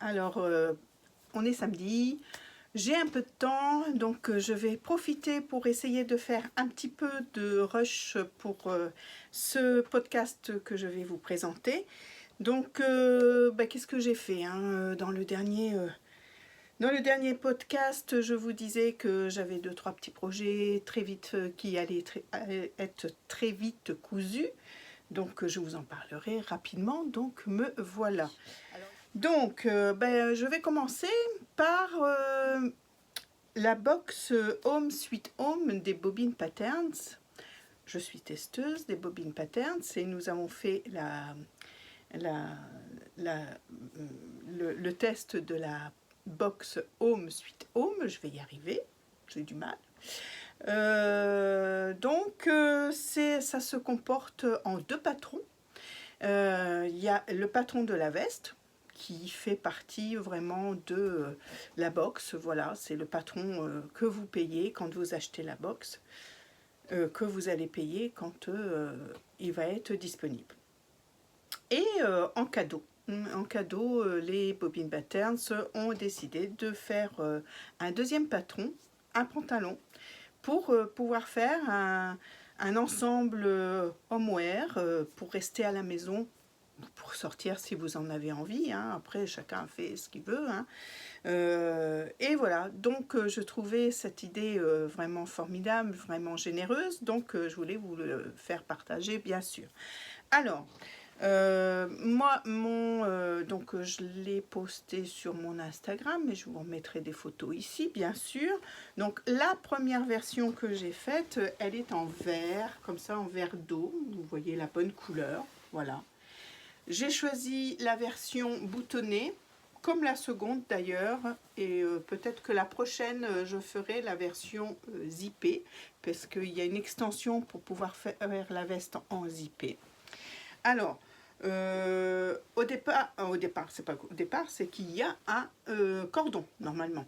Alors, on est samedi, j'ai un peu de temps, donc je vais profiter pour essayer de faire un petit peu de rush pour ce podcast que je vais vous présenter. Donc, qu'est-ce que j'ai fait hein, dans le dernier podcast, je vous disais que j'avais 2-3 petits projets très vite qui allaient être très vite cousus. Donc, je vous en parlerai rapidement. Donc, me voilà. Donc, je vais commencer par la box Home Sweet Home des Bobbin Patterns. Je suis testeuse des Bobbin Patterns et nous avons fait le test de la box Home Sweet Home. Je vais y arriver, j'ai du mal. Ça se comporte en 2 patrons. Il y a le patron de la veste qui fait partie vraiment de la box. Voilà, c'est le patron que vous payez quand vous achetez la box, que vous allez payer quand il va être disponible. Et en cadeau, les Bobbin Patterns ont décidé de faire un deuxième patron, un pantalon, pour pouvoir faire un ensemble homeware pour rester à la maison, pour sortir si vous en avez envie, hein. Après chacun fait ce qu'il veut, hein. Et voilà, donc je trouvais cette idée vraiment formidable, vraiment généreuse, donc je voulais vous le faire partager bien sûr. Alors, moi, donc je l'ai posté sur mon Instagram, mais je vous remettrai des photos ici, bien sûr. Donc la première version que j'ai faite, elle est en vert, comme ça, en vert d'eau. Vous voyez la bonne couleur, voilà. J'ai choisi la version boutonnée, comme la seconde d'ailleurs, et peut-être que la prochaine, je ferai la version zippée, parce qu'il y a une extension pour pouvoir faire la veste en zippé. Alors, au départ, c'est qu'il y a un cordon, normalement.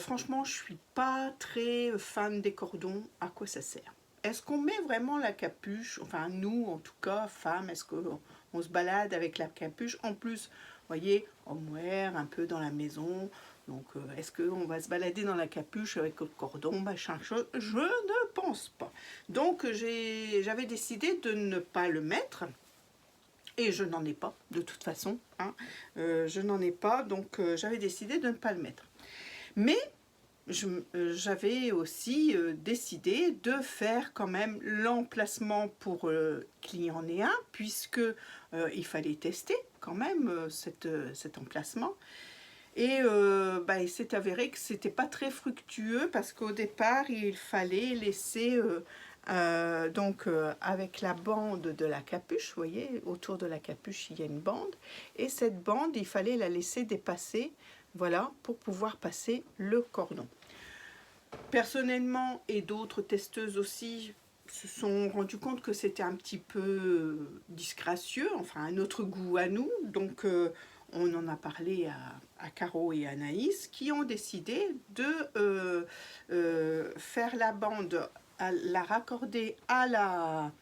Franchement, je suis pas très fan des cordons. À quoi ça sert? Est-ce qu'on met vraiment la capuche? Enfin, nous, en tout cas, femmes, est-ce qu'on se balade avec la capuche? En plus, vous voyez, homeware, un peu dans la maison. Donc, est-ce qu'on va se balader dans la capuche avec le cordon, machin chose? Je ne pense pas. Donc, j'avais décidé de ne pas le mettre. Et je n'en ai pas, de toute façon. Hein. Je n'en ai pas, donc j'avais décidé de ne pas le mettre. Mais j'avais aussi décidé de faire quand même l'emplacement pour qu'il y en ait un, puisque il fallait tester quand même cet emplacement. Et il s'est avéré que c'était pas très fructueux, parce qu'au départ, il fallait laisser... avec la bande de la capuche, vous voyez, autour de la capuche, il y a une bande. Et cette bande, il fallait la laisser dépasser, voilà, pour pouvoir passer le cordon. Personnellement, et d'autres testeuses aussi, se sont rendu compte que c'était un petit peu disgracieux, enfin un autre goût à nous. Donc, on en a parlé à Caro et Anaïs, qui ont décidé de faire la bande, à la raccorder à la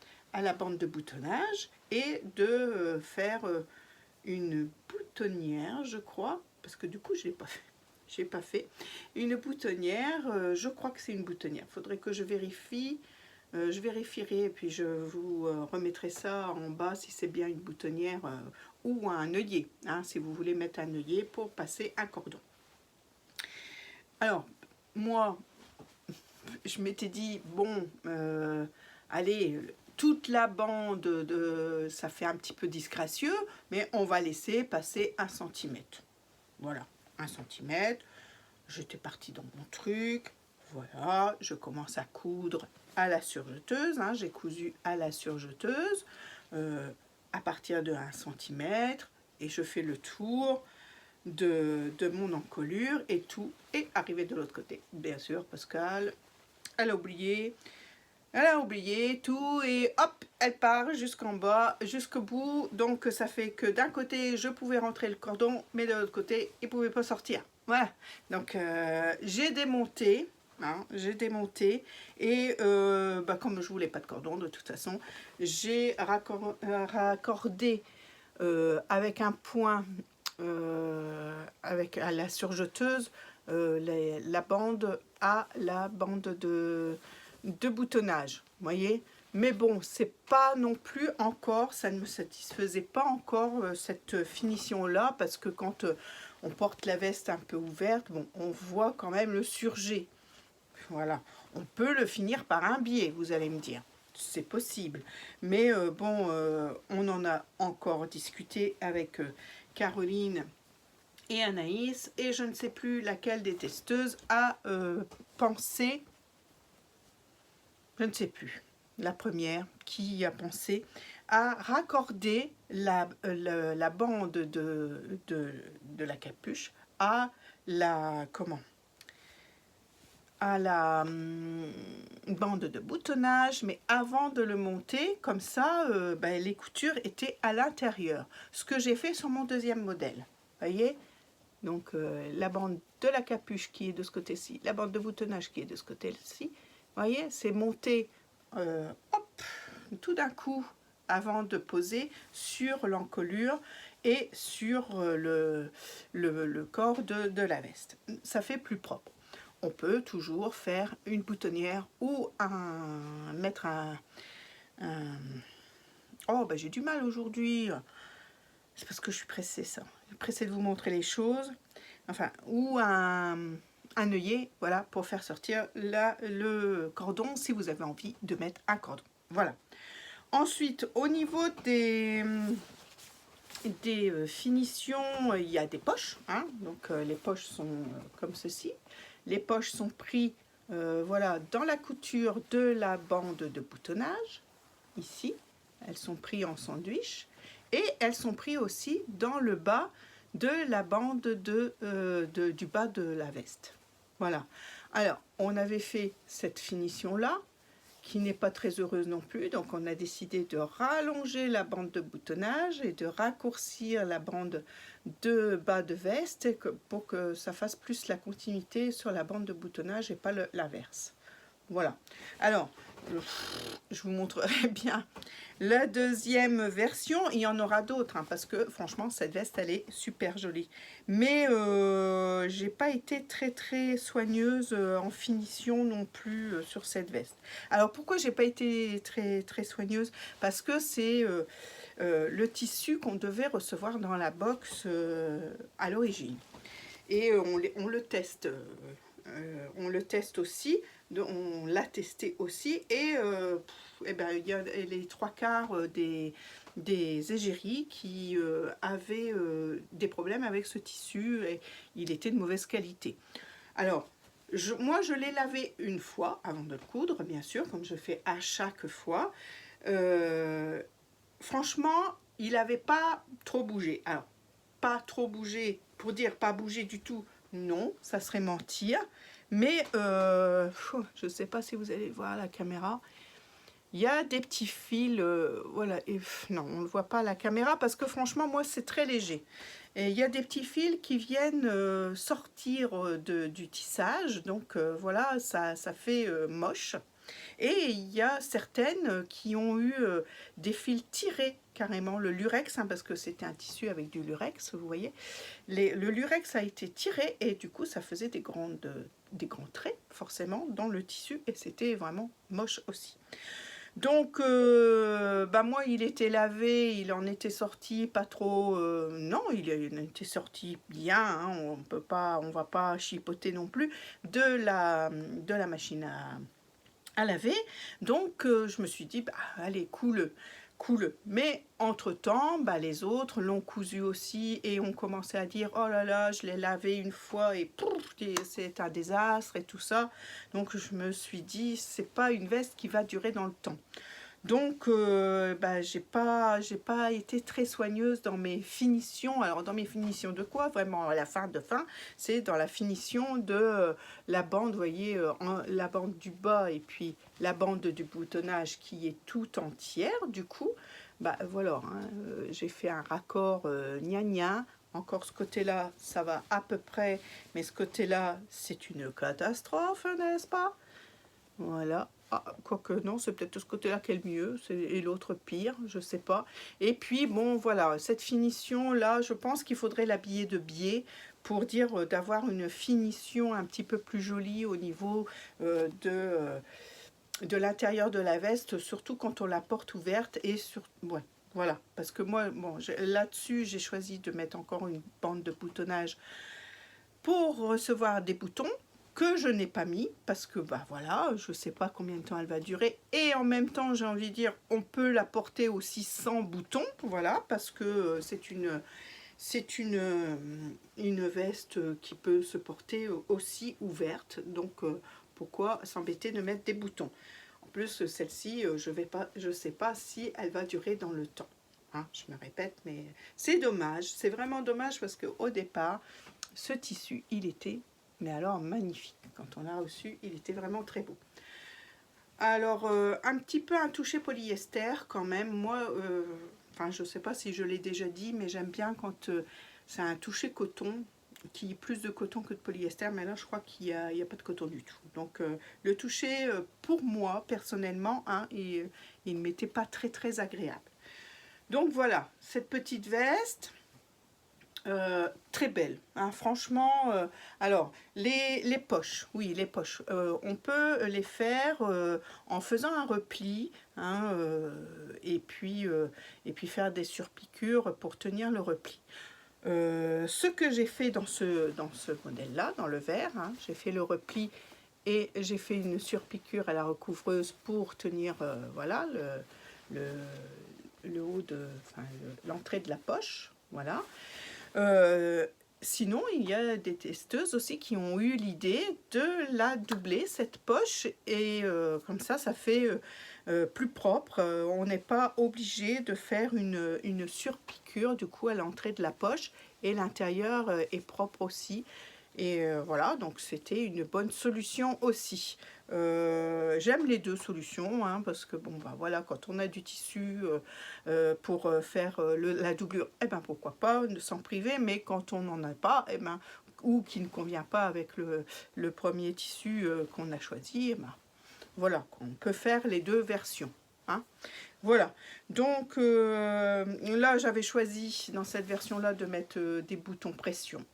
bande de boutonnage et de faire une boutonnière, je crois, parce que du coup je l'ai pas fait. J'ai pas fait une boutonnière, je crois que c'est une boutonnière. Faudrait que je vérifie. Je vérifierai et puis je vous remettrai ça en bas si c'est bien une boutonnière ou un œillet, hein, si vous voulez mettre un œillet pour passer un cordon. Alors, moi, je m'étais dit, bon, allez, toute la bande, ça fait un petit peu disgracieux, mais on va laisser passer 1 cm. Voilà, 1 cm. J'étais partie dans mon truc. Voilà, je commence à coudre à la surjeteuse. Hein, j'ai cousu à la surjeteuse à partir de 1 cm. Et je fais le tour de mon encolure et tout est arrivé de l'autre côté. Bien sûr, Pascal, elle a oublié tout et hop, elle part jusqu'en bas, jusqu'au bout. Donc ça fait que d'un côté, je pouvais rentrer le cordon, mais de l'autre côté, il ne pouvait pas sortir. Voilà, donc j'ai démonté. Hein, et comme je voulais pas de cordon de toute façon, j'ai raccordé avec un point avec à la surjeteuse la bande à la bande de boutonnage, vous voyez. Mais bon, c'est pas non plus encore, ça ne me satisfaisait pas encore cette finition là, parce que quand on porte la veste un peu ouverte, bon, on voit quand même le surjet. Voilà, on peut le finir par un biais, vous allez me dire, c'est possible. Mais bon, on en a encore discuté avec Caroline et Anaïs, et je ne sais plus laquelle des testeuses a pensé, je ne sais plus, la première qui a pensé à raccorder la bande de la capuche à la, comment, à la bande de boutonnage, mais avant de le monter, comme ça, ben, les coutures étaient à l'intérieur. Ce que j'ai fait sur mon deuxième modèle, voyez. Donc la bande de la capuche qui est de ce côté-ci, la bande de boutonnage qui est de ce côté-ci, voyez, c'est monté hop, tout d'un coup avant de poser sur l'encolure et sur le corps de la veste. Ça fait plus propre. On peut toujours faire une boutonnière ou mettre oh ben j'ai du mal aujourd'hui, c'est parce que je suis pressée, ça. Je suis pressée de vous montrer les choses. Enfin, ou un œillet, voilà, pour faire sortir le cordon si vous avez envie de mettre un cordon. Voilà. Ensuite, au niveau des finitions, il y a des poches, hein, donc les poches sont comme ceci. Les poches sont prises voilà, dans la couture de la bande de boutonnage, ici. Elles sont prises en sandwich et elles sont prises aussi dans le bas de la bande du bas de la veste. Voilà. Alors, on avait fait cette finition-là, qui n'est pas très heureuse non plus, donc on a décidé de rallonger la bande de boutonnage et de raccourcir la bande de bas de veste pour que ça fasse plus la continuité sur la bande de boutonnage et pas l'inverse. Voilà. Alors, je vous montrerai bien la deuxième version. Il y en aura d'autres, hein, parce que franchement, cette veste, elle est super jolie. Mais j'ai pas été très soigneuse en finition non plus sur cette veste. Alors, pourquoi j'ai pas été très soigneuse? Parce que c'est le tissu qu'on devait recevoir dans la box à l'origine. Et on le teste. On le teste aussi, on l'a testé aussi, et ben, il y a les trois quarts des égéries qui avaient des problèmes avec ce tissu, et il était de mauvaise qualité. Alors, moi je l'ai lavé une fois avant de le coudre, bien sûr, comme je fais à chaque fois. Franchement, il n'avait pas trop bougé. Alors, pas trop bougé, pour dire pas bougé du tout, non, ça serait mentir. Mais je ne sais pas si vous allez voir la caméra. Il y a des petits fils, voilà. Et non, on ne le voit pas à la caméra parce que franchement, moi, c'est très léger. Et il y a des petits fils qui viennent sortir du tissage. Donc voilà, ça fait moche. Et il y a certaines qui ont eu des fils tirés carrément, le lurex, hein, parce que c'était un tissu avec du lurex, vous voyez. Le lurex a été tiré et du coup ça faisait des grands traits forcément dans le tissu et c'était vraiment moche aussi. Donc bah moi il était lavé, il en était sorti pas trop, non il était sorti bien, hein, on va pas chipoter non plus de la machine à laver. Donc je me suis dit bah allez cool. Mais entre temps bah, les autres l'ont cousu aussi et ont commencé à dire oh là là je l'ai lavé une fois et c'est un désastre et tout ça. Donc je me suis dit c'est pas une veste qui va durer dans le temps. Donc, bah, j'ai pas été très soigneuse dans mes finitions. Alors, dans mes finitions de quoi? Vraiment, à la fin de fin, c'est dans la finition de la bande, vous voyez, la bande du bas et puis la bande du boutonnage qui est tout entière. Du coup, bah voilà, hein, j'ai fait un raccord gna gna. Encore ce côté-là, ça va à peu près, mais ce côté-là, c'est une catastrophe, n'est-ce pas? Voilà. Ah, quoique non, c'est peut-être de ce côté-là qui est le mieux, et l'autre pire, je sais pas. Et puis bon, voilà, cette finition-là, je pense qu'il faudrait l'habiller de biais pour dire d'avoir une finition un petit peu plus jolie au niveau de l'intérieur de la veste, surtout quand on la porte ouverte et sur... Ouais, voilà, parce que moi, bon, là-dessus, j'ai choisi de mettre encore une bande de boutonnage pour recevoir des boutons que je n'ai pas mis parce que bah voilà, je sais pas combien de temps elle va durer, et en même temps j'ai envie de dire on peut la porter aussi sans boutons, voilà, parce que une veste qui peut se porter aussi ouverte, donc pourquoi s'embêter de mettre des boutons. En plus celle-ci, je sais pas si elle va durer dans le temps, hein, je me répète, mais c'est dommage, c'est vraiment dommage parce que au départ ce tissu il était, mais alors magnifique. Quand on l'a reçu, il était vraiment très beau. Alors, un petit peu un toucher polyester quand même. Moi, enfin, je ne sais pas si je l'ai déjà dit, mais j'aime bien quand c'est un toucher coton, qui est plus de coton que de polyester, mais là, je crois qu'il n'y a pas de coton du tout. Donc, le toucher, pour moi, personnellement, hein, il ne m'était pas très, très agréable. Donc, voilà, cette petite veste. Très belle, hein, franchement. Alors les poches, oui, les poches, on peut les faire en faisant un repli, hein, et puis faire des surpiqûres pour tenir le repli. Ce que j'ai fait dans ce modèle là, dans le vert, hein, j'ai fait le repli et j'ai fait une surpiqûre à la recouvreuse pour tenir voilà le, le haut de, enfin, l'entrée de la poche, voilà. Sinon, il y a des testeuses aussi qui ont eu l'idée de la doubler, cette poche, et comme ça fait plus propre. On n'est pas obligé de faire une surpiqûre du coup à l'entrée de la poche, et l'intérieur est propre aussi. Et voilà, donc c'était une bonne solution aussi. J'aime les deux solutions, hein, parce que bon, bah voilà, quand on a du tissu pour faire la doublure, eh ben pourquoi pas s'en priver, mais quand on n'en a pas, eh ben, ou qui ne convient pas avec le premier tissu qu'on a choisi, eh ben, voilà, on peut faire les deux versions, hein. Voilà, donc là j'avais choisi dans cette version là de mettre des boutons pression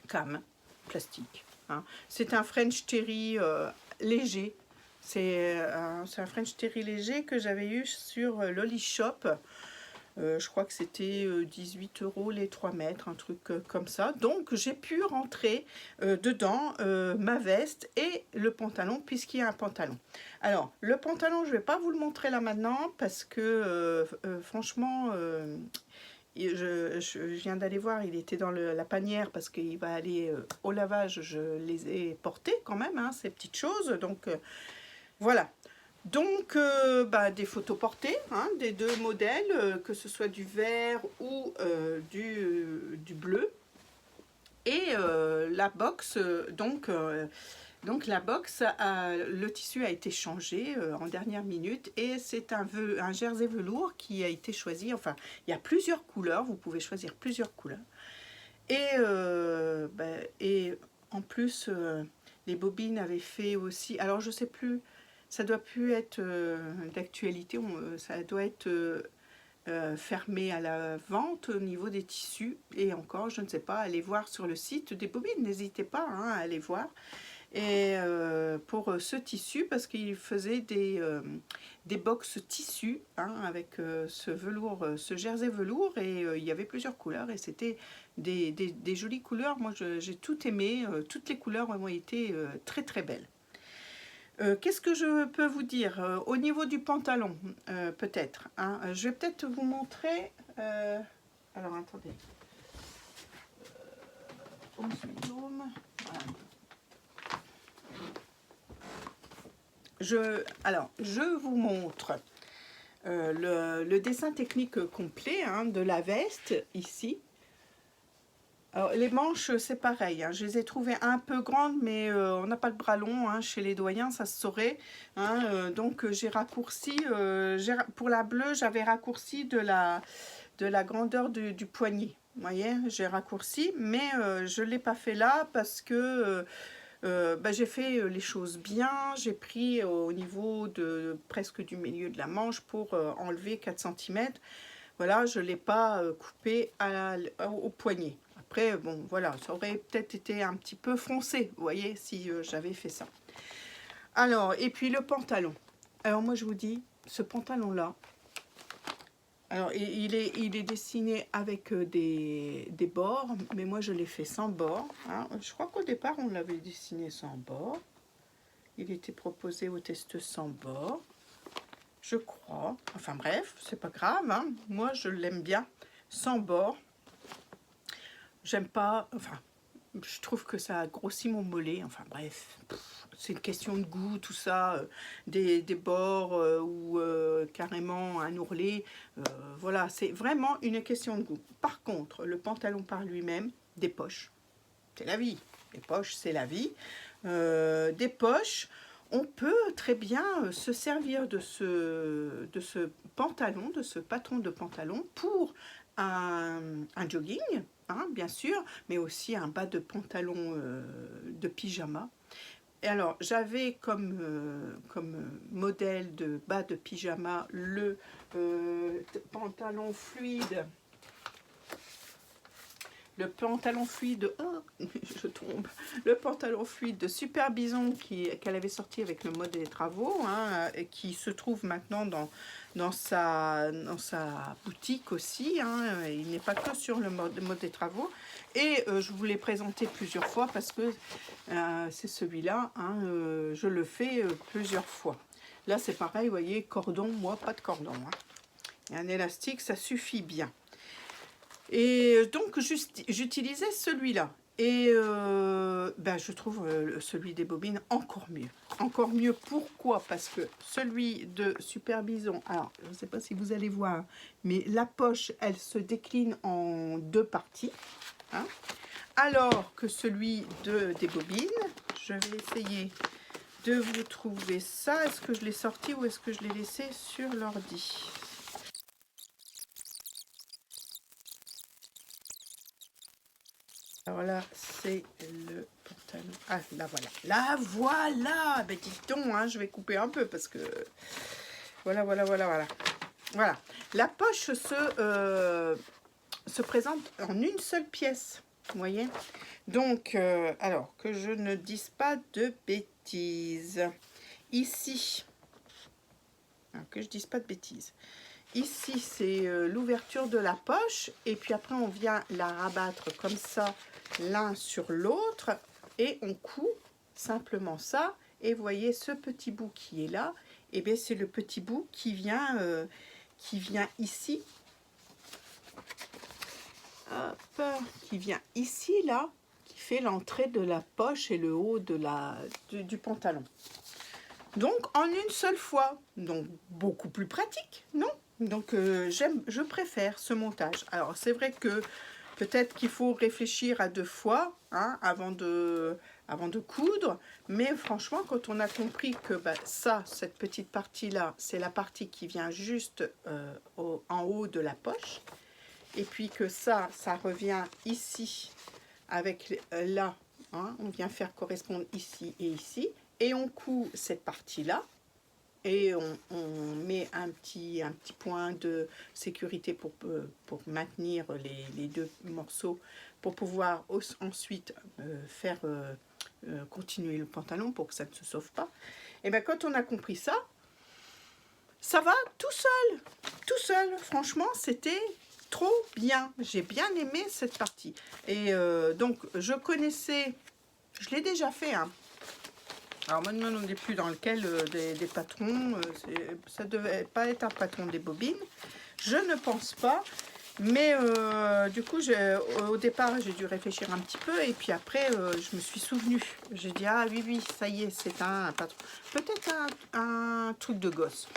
cam plastique, hein. C'est un French Terry léger, c'est un French Terry léger que j'avais eu sur Lolly Shop. Je crois que c'était 18 € les 3 mètres, un truc comme ça. Donc j'ai pu rentrer dedans ma veste et le pantalon, puisqu'il y a un pantalon. Alors le pantalon, je ne vais pas vous le montrer là maintenant parce que franchement, je viens d'aller voir, il était dans la panière parce qu'il va aller au lavage. Je les ai portés quand même, hein, ces petites choses. Donc voilà. Donc bah, des photos portées, hein, des deux modèles, que ce soit du vert ou du bleu. Et la box, donc la box, le tissu a été changé en dernière minute, et c'est un jersey velours qui a été choisi. Enfin, il y a plusieurs couleurs, vous pouvez choisir plusieurs couleurs. Et en plus, les bobines avaient fait aussi, alors je sais plus, ça doit plus être d'actualité, ça doit être fermé à la vente au niveau des tissus, et encore je ne sais pas, allez voir sur le site des bobines, n'hésitez pas, hein, à aller voir. Et pour ce tissu, parce qu'il faisait des box tissus, hein, avec ce velours, ce jersey velours, et il y avait plusieurs couleurs, et c'était des jolies couleurs. Moi j'ai tout aimé, toutes les couleurs ont été très très belles. Qu'est-ce que je peux vous dire au niveau du pantalon, peut-être, hein, je vais peut-être vous montrer. Alors attendez. Voilà. Alors, je vous montre le dessin technique complet, hein, de la veste ici. Alors, les manches, c'est pareil, hein, je les ai trouvées un peu grandes, mais on n'a pas le bras long, hein, chez les doyens, ça se saurait, hein, donc j'ai raccourci, pour la bleue, j'avais raccourci de la grandeur du poignet. Vous voyez, j'ai raccourci, mais je ne l'ai pas fait là parce que j'ai fait les choses bien. J'ai pris au niveau de presque du milieu de la manche pour enlever 4 centimètres. Voilà, je ne l'ai pas coupé au poignet. Après, bon, voilà, ça aurait peut-être été un petit peu foncé, vous voyez, si j'avais fait ça. Alors, et puis le pantalon. Alors moi, je vous dis, ce pantalon-là, alors il est dessiné avec des bords, mais moi, je l'ai fait sans bords. Hein. Je crois qu'au départ, on l'avait dessiné sans bords. Il était proposé au test sans bords, je crois. Enfin bref, c'est pas grave. Hein. Moi, je l'aime bien sans bords. J'aime pas, enfin, je trouve que ça grossit mon mollet. Enfin bref, c'est une question de goût, tout ça. Des bords ou carrément un ourlet. Voilà, c'est vraiment une question de goût. Par contre, le pantalon par lui-même, des poches, c'est la vie. Les poches, c'est la vie. Des poches, on peut très bien se servir de ce pantalon, de ce patron de pantalon pour un jogging, hein, bien sûr, mais aussi un bas de pantalon de pyjama. Et alors, j'avais comme modèle de bas de pyjama le pantalon fluide. Le pantalon fluide, oh, je tombe, le pantalon fluide de Super Bison qu'elle avait sorti avec le mode des travaux, hein, et qui se trouve maintenant dans sa boutique aussi. Hein, il n'est pas que sur le mode des travaux. Et je vous l'ai présenté plusieurs fois parce que c'est celui-là, hein, je le fais plusieurs fois. Là, c'est pareil, vous voyez, cordon, moi, pas de cordon. Hein. Et un élastique, ça suffit bien. Et donc, j'utilisais celui-là. Et je trouve celui des bobines encore mieux. Encore mieux, pourquoi? Parce que celui de Super Bison, alors, je ne sais pas si vous allez voir, mais la poche, elle se décline en 2 parties. Hein, alors que celui des bobines, je vais essayer de vous trouver ça. Est-ce que je l'ai sorti ou est-ce que je l'ai laissé sur l'ordi? Alors là, c'est le pantalon. Ah, là voilà. Là voilà. Ben dis donc, hein, je vais couper un peu parce que... Voilà. Voilà. La poche se présente en une seule pièce. Vous voyez? Donc, alors, que je ne dise pas de bêtises. Ici, que je dise pas de bêtises. Ici, c'est l'ouverture de la poche. Et puis après, on vient la rabattre comme ça, l'un sur l'autre. Et on coud simplement ça. Et vous voyez, ce petit bout qui est là, et bien c'est le petit bout qui vient ici. Hop, qui vient ici, là, qui fait l'entrée de la poche et le haut de du pantalon. Donc, en une seule fois. Donc, beaucoup plus pratique, non? Donc, je préfère ce montage. Alors, c'est vrai que peut-être qu'il faut réfléchir à 2 fois hein, avant de coudre. Mais franchement, quand on a compris que cette petite partie-là, c'est la partie qui vient juste en haut de la poche. Et puis que ça revient ici avec là. Hein, on vient faire correspondre ici et ici. Et on coud cette partie-là. Et on met un petit point de sécurité pour maintenir les 2 morceaux pour pouvoir ensuite faire continuer le pantalon pour que ça ne se sauve pas. Et bien quand on a compris ça, ça va tout seul. Tout seul. Franchement, c'était trop bien. J'ai bien aimé cette partie. Et donc, je connaissais, je l'ai déjà fait, hein. Alors maintenant, on n'est plus dans lequel des patrons, ça devait pas être un patron des bobines, je ne pense pas, mais du coup, au départ, j'ai dû réfléchir un petit peu, et puis après, je me suis souvenue. J'ai dit, ah oui, ça y est, c'est un patron. Peut-être un truc de gosse,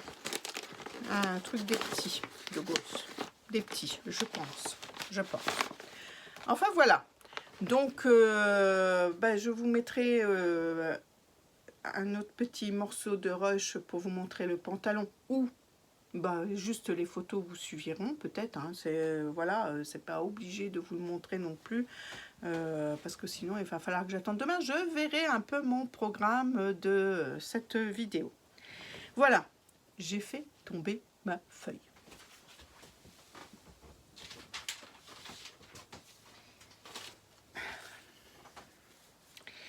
un truc des petits, de gosse, des petits, je pense. Enfin, voilà. Donc, je vous mettrai... un autre petit morceau de ruche pour vous montrer le pantalon ou Bah, juste les photos vous suffiront peut-être, hein. Voilà, c'est pas obligé de vous le montrer non plus, parce que sinon il va falloir que j'attende demain. Je verrai un peu mon programme de cette vidéo. Voilà, j'ai fait tomber ma feuille.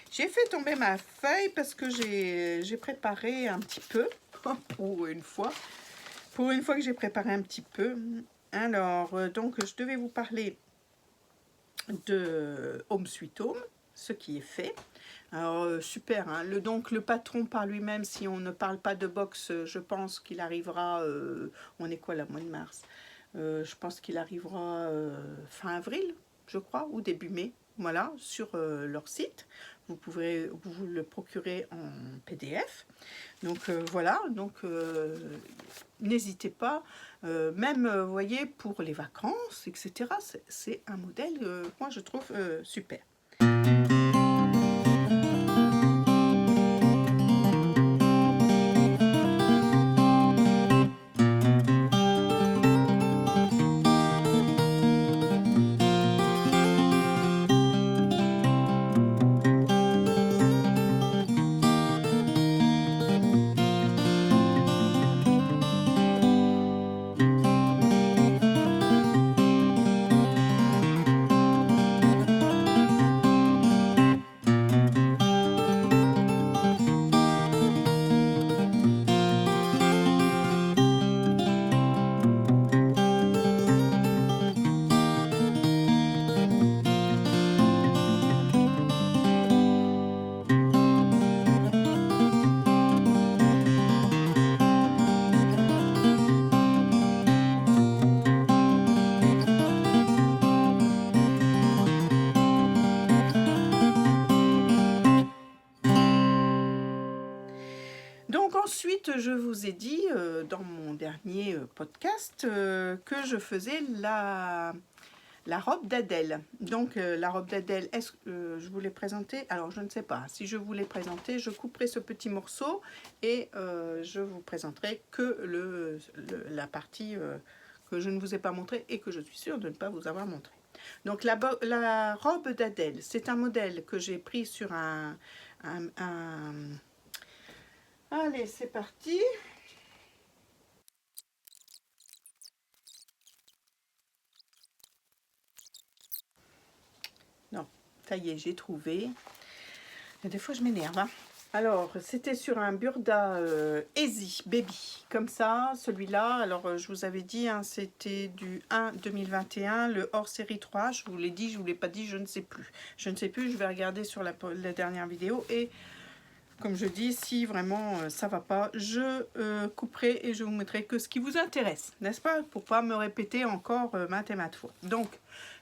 J'ai fait tomber ma feuille parce que j'ai préparé un petit peu, pour une fois. Pour une fois que j'ai préparé un petit peu. Alors, donc, je devais vous parler de Home Sweet Home, ce qui est fait. Alors, super, hein. Donc le patron par lui-même, si on ne parle pas de box, je pense qu'il arrivera, on est quoi là, mois de mars, je pense qu'il arrivera fin avril, je crois, ou début mai, voilà, sur leur site. Vous pouvez vous le procurer en PDF. Donc voilà, donc n'hésitez pas, même, vous voyez, pour les vacances, etc. C'est un modèle, moi je trouve super. Donc ensuite, je vous ai dit dans mon dernier podcast que je faisais la robe d'Adèle. Donc la robe d'Adèle, est-ce que je vous l'ai présentée? Alors je ne sais pas. Si je vous l'ai présentée, je couperai ce petit morceau et je vous présenterai que la partie que je ne vous ai pas montrée et que je suis sûre de ne pas vous avoir montré. Donc la robe d'Adèle, c'est un modèle que j'ai pris sur un Allez, c'est parti. Non, ça y est, j'ai trouvé. Et des fois, je m'énerve, hein. Alors, c'était sur un Burda Easy Baby, comme ça, celui-là. Alors, je vous avais dit, hein, c'était du 1 2021, le hors-série 3. Je vous l'ai dit, je vous l'ai pas dit, je ne sais plus. Je ne sais plus, je vais regarder sur la dernière vidéo et comme je dis, si vraiment ça va pas, je couperai et je vous mettrai que ce qui vous intéresse, n'est-ce pas? Pour pas me répéter encore maintes et maintes fois. Donc,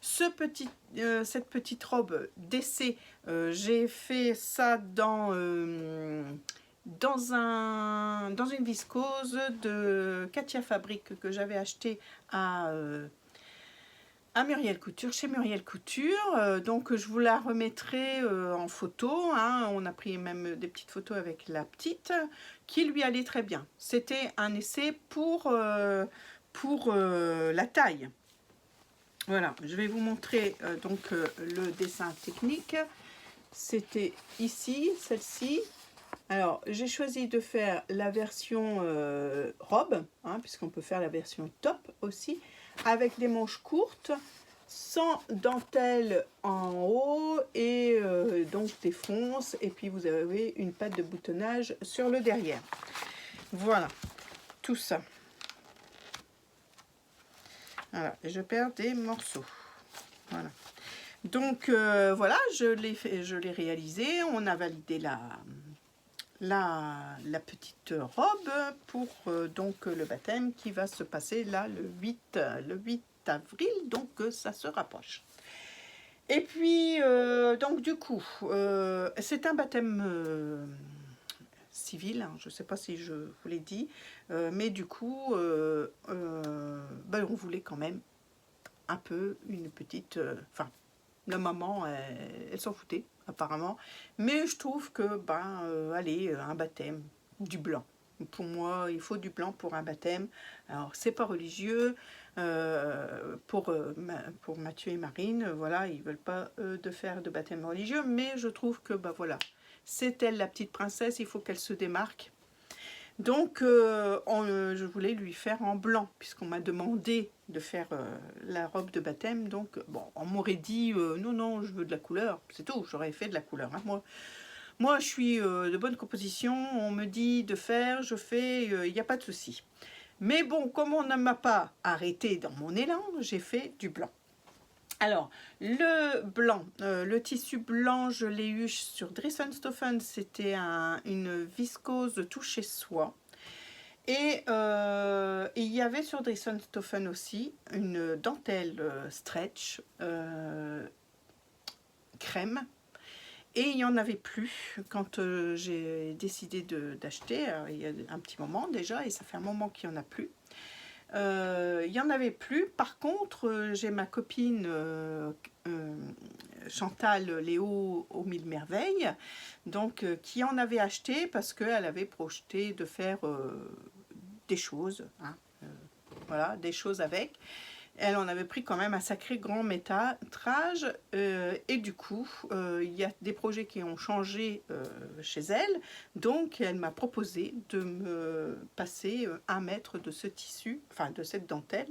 cette petite robe d'essai, j'ai fait ça dans une viscose de Katia Fabrique que j'avais acheté à Muriel Couture, chez Muriel Couture. Donc je vous la remettrai en photo, hein. On a pris même des petites photos avec la petite qui lui allait très bien. C'était un essai pour la taille. Voilà, je vais vous montrer le dessin technique. C'était ici, celle-ci. Alors, j'ai choisi de faire la version robe, hein, puisqu'on peut faire la version top aussi, avec des manches courtes, sans dentelle en haut, et donc des fronces, et puis vous avez une patte de boutonnage sur le derrière. Voilà, tout ça. Voilà, et je perds des morceaux. Voilà. Donc, voilà, je l'ai réalisé, on a validé la petite robe pour donc le baptême qui va se passer là le 8 avril, donc ça se rapproche. Et puis donc du coup c'est un baptême civil, hein, je ne sais pas si je vous l'ai dit, mais du coup ben, on voulait quand même un peu une petite, enfin la maman elle s'en foutait apparemment, mais je trouve que ben allez, un baptême du blanc, Pour moi, il faut du blanc pour un baptême. Alors, c'est pas religieux. Pour Mathieu et Marine, voilà, ils veulent pas de faire de baptême religieux, mais je trouve que, bah voilà, c'est elle la petite princesse, il faut qu'elle se démarque. Donc, je voulais lui faire en blanc, puisqu'on m'a demandé de faire la robe de baptême. Donc, bon, on m'aurait dit, non, non, je veux de la couleur, c'est tout, j'aurais fait de la couleur. Hein. Moi, je suis de bonne composition, on me dit de faire, je fais, il n'y a pas de souci. Mais bon, comme on ne m'a pas arrêté dans mon élan, j'ai fait du blanc. Alors, le blanc, le tissu blanc, je l'ai eu sur Dressenstoffen, c'était une viscose touchée soie. Et il y avait sur Dressenstoffen aussi une dentelle stretch crème. Et il n'y en avait plus quand j'ai décidé d'acheter, il y a un petit moment déjà, et ça fait un moment qu'il n'y en a plus. Il n'y en avait plus. Par contre, j'ai ma copine Chantal Léo aux Mille Merveilles, donc qui en avait acheté parce qu'elle avait projeté de faire des choses, hein, voilà, des choses avec. Elle en avait pris quand même un sacré grand métrage et du coup, il y a des projets qui ont changé chez elle. Donc, elle m'a proposé de me passer 1 mètre de ce tissu, enfin de cette dentelle.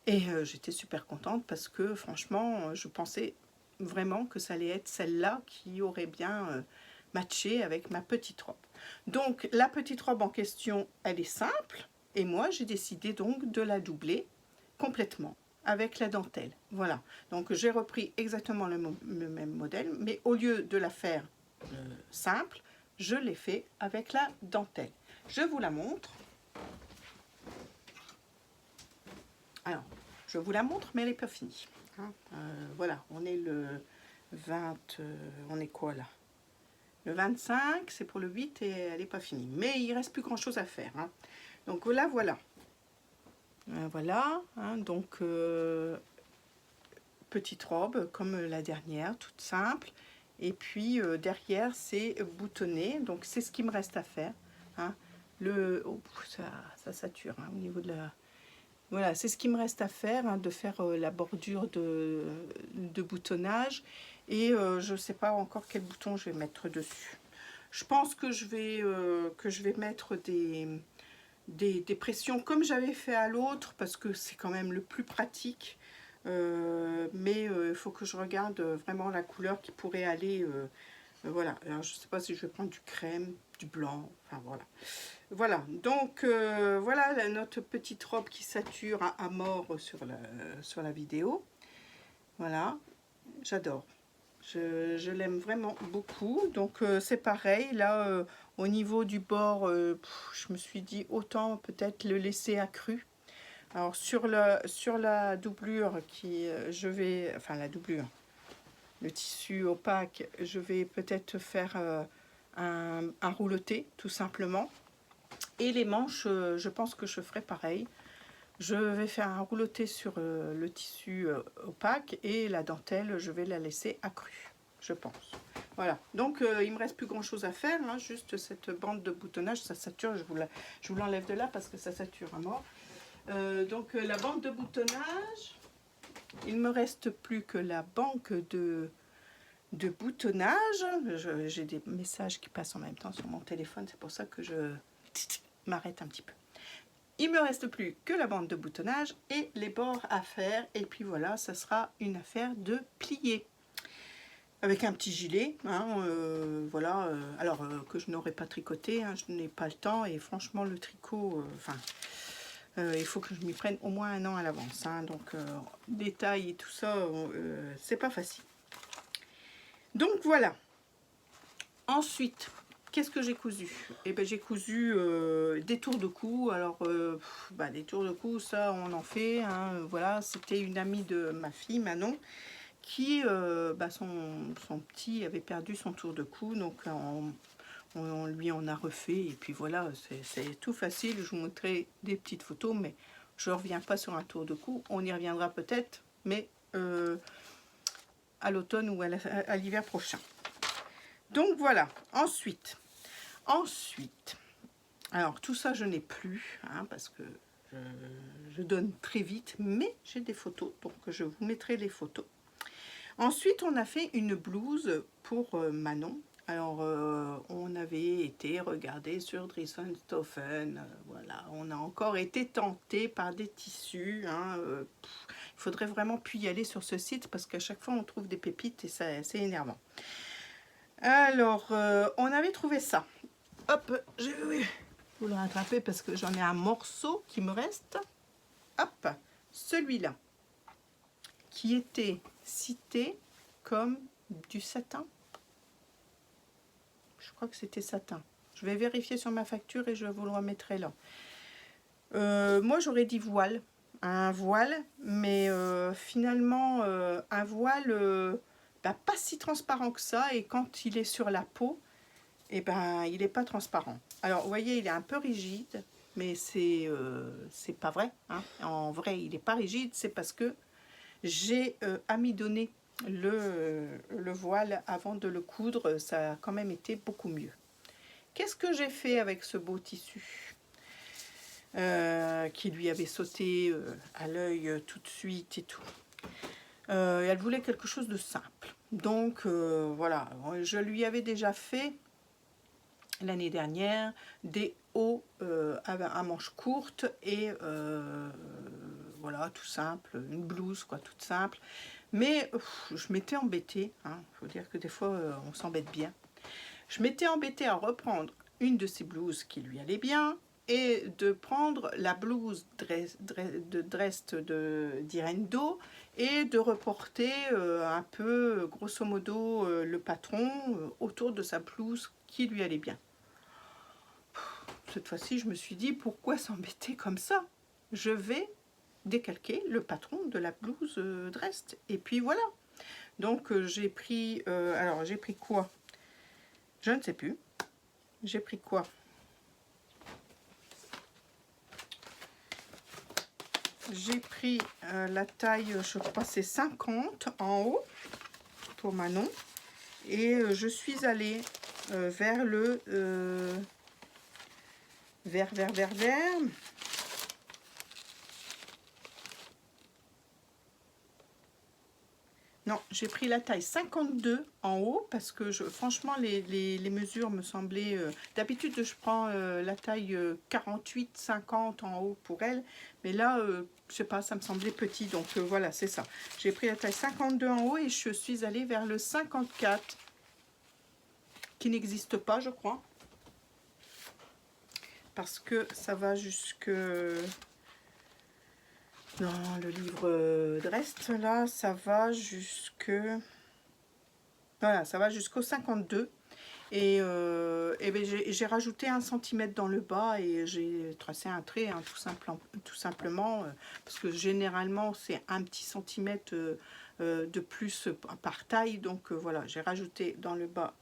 Et j'étais super contente parce que franchement, je pensais vraiment que ça allait être celle-là qui aurait bien matché avec ma petite robe. Donc, la petite robe en question, elle est simple. Et moi, j'ai décidé donc de la doubler complètement avec la dentelle. Voilà, donc j'ai repris exactement le même modèle, mais au lieu de la faire simple, je l'ai fait avec la dentelle. Je vous la montre. Alors, je vous la montre, mais elle n'est pas finie. Hein. Voilà, on est le 20, on est quoi là? Le 25, c'est pour le 8 et elle n'est pas finie. Mais il ne reste plus grand chose à faire. Hein. Donc là, voilà. Voilà, hein, donc petite robe comme la dernière, toute simple. Et puis derrière, c'est boutonné. Donc c'est ce qui me reste à faire. Hein. Oh, ça sature hein, au niveau de la... Voilà, c'est ce qui me reste à faire, hein, de faire la bordure de boutonnage. Et je ne sais pas encore quel bouton je vais mettre dessus. Je pense que je vais mettre des pressions comme j'avais fait à l'autre parce que c'est quand même le plus pratique. Mais il faut que je regarde vraiment la couleur qui pourrait aller. Voilà, alors je ne sais pas si je vais prendre du crème, du blanc, enfin voilà. Voilà, donc voilà notre petite robe qui sature à mort sur la vidéo. Voilà, j'adore. Je l'aime vraiment beaucoup. Donc c'est pareil, là au niveau du bord, je me suis dit autant peut-être le laisser accru. Alors sur la doublure enfin la doublure, le tissu opaque, je vais peut-être faire un rouleté tout simplement. Et les manches, je pense que je ferai pareil. Je vais faire un rouleté sur le tissu opaque et la dentelle, je vais la laisser accrue, je pense. Voilà, donc il me reste plus grand chose à faire, hein, juste cette bande de boutonnage, ça sature, je vous l'enlève de là parce que ça sature à mort. Donc la bande de boutonnage, il me reste plus que la banque de boutonnage. J'ai des messages qui passent en même temps sur mon téléphone, c'est pour ça que je m'arrête un petit peu. Il me reste plus que la bande de boutonnage et les bords à faire. Et puis voilà, ça sera une affaire de plier. Avec un petit gilet, hein, voilà. Alors que je n'aurais pas tricoté, hein, je n'ai pas le temps. Et franchement, le tricot, il faut que je m'y prenne au moins 1 an à l'avance. Hein, donc, détails et tout ça, c'est pas facile. Donc voilà. Ensuite, qu'est-ce que j'ai cousu? Eh ben, j'ai cousu des tours de cou. Alors, des tours de cou, ça, on en fait. Hein, voilà, c'était une amie de ma fille, Manon, qui, son petit avait perdu son tour de cou. Donc, on lui en a refait. Et puis voilà, c'est tout facile. Je vous montrerai des petites photos, mais je ne reviens pas sur un tour de cou. On y reviendra peut-être, mais à l'automne ou à l'hiver prochain. Donc voilà, ensuite, Alors tout ça je n'ai plus, hein, parce que je donne très vite, mais j'ai des photos, donc je vous mettrai les photos. Ensuite on a fait une blouse pour Manon. Alors on avait été regarder sur Dressenstoffen, voilà, on a encore été tenté par des tissus, hein, il faudrait vraiment plus y aller sur ce site parce qu'à chaque fois on trouve des pépites et c'est énervant. Alors on avait trouvé ça. Hop, je vais vous le rattraper parce que j'en ai un morceau qui me reste. Hop, celui-là, qui était cité comme du satin. Je crois que c'était satin. Je vais vérifier sur ma facture et je vous le remettrai là. Moi, j'aurais dit voile. Un voile, mais finalement, un voile bah, pas si transparent que ça. Et quand il est sur la peau, et ben, il n'est pas transparent. Alors, vous voyez, il est un peu rigide, mais c'est pas vrai. Hein. En vrai, il n'est pas rigide, c'est parce que j'ai amidonné le voile avant de le coudre. Ça a quand même été beaucoup mieux. Qu'est-ce que j'ai fait avec ce beau tissu qui lui avait sauté à l'œil tout de suite et tout. Elle voulait quelque chose de simple. Donc voilà, je lui avais déjà fait l'année dernière des hauts à manches courtes et voilà, tout simple, une blouse quoi, toute simple. Mais je m'étais embêtée, hein, faut dire que des fois on s'embête bien. Je m'étais embêtée à reprendre une de ces blouses qui lui allait bien et de prendre la blouse de Dresde d'Irendo et de reporter un peu, grosso modo, le patron autour de sa blouse qui lui allait bien. Cette fois-ci, je me suis dit, pourquoi s'embêter comme ça? Je vais décalquer le patron de la blouse Dresde. Et puis voilà. Donc j'ai pris, alors j'ai pris quoi? Je ne sais plus. J'ai pris quoi? J'ai pris la taille, je crois c'est 50 en haut pour Manon. Et je suis allée vers le... vers... Non, j'ai pris la taille 52 en haut parce que franchement les mesures me semblaient... D'habitude je prends la taille 48-50 en haut pour elle, mais là je sais pas, ça me semblait petit, donc voilà, c'est ça. J'ai pris la taille 52 en haut et je suis allée vers le 54 qui n'existe pas je crois. Parce que ça va jusque... Dans le livre Dresde, là, ça va jusque... Voilà, ça va jusqu'au 52. Et ben j'ai rajouté 1 cm dans le bas et j'ai tracé un trait, hein, tout simplement, parce que généralement, c'est un petit centimètre de plus par taille. Donc voilà, j'ai rajouté dans le bas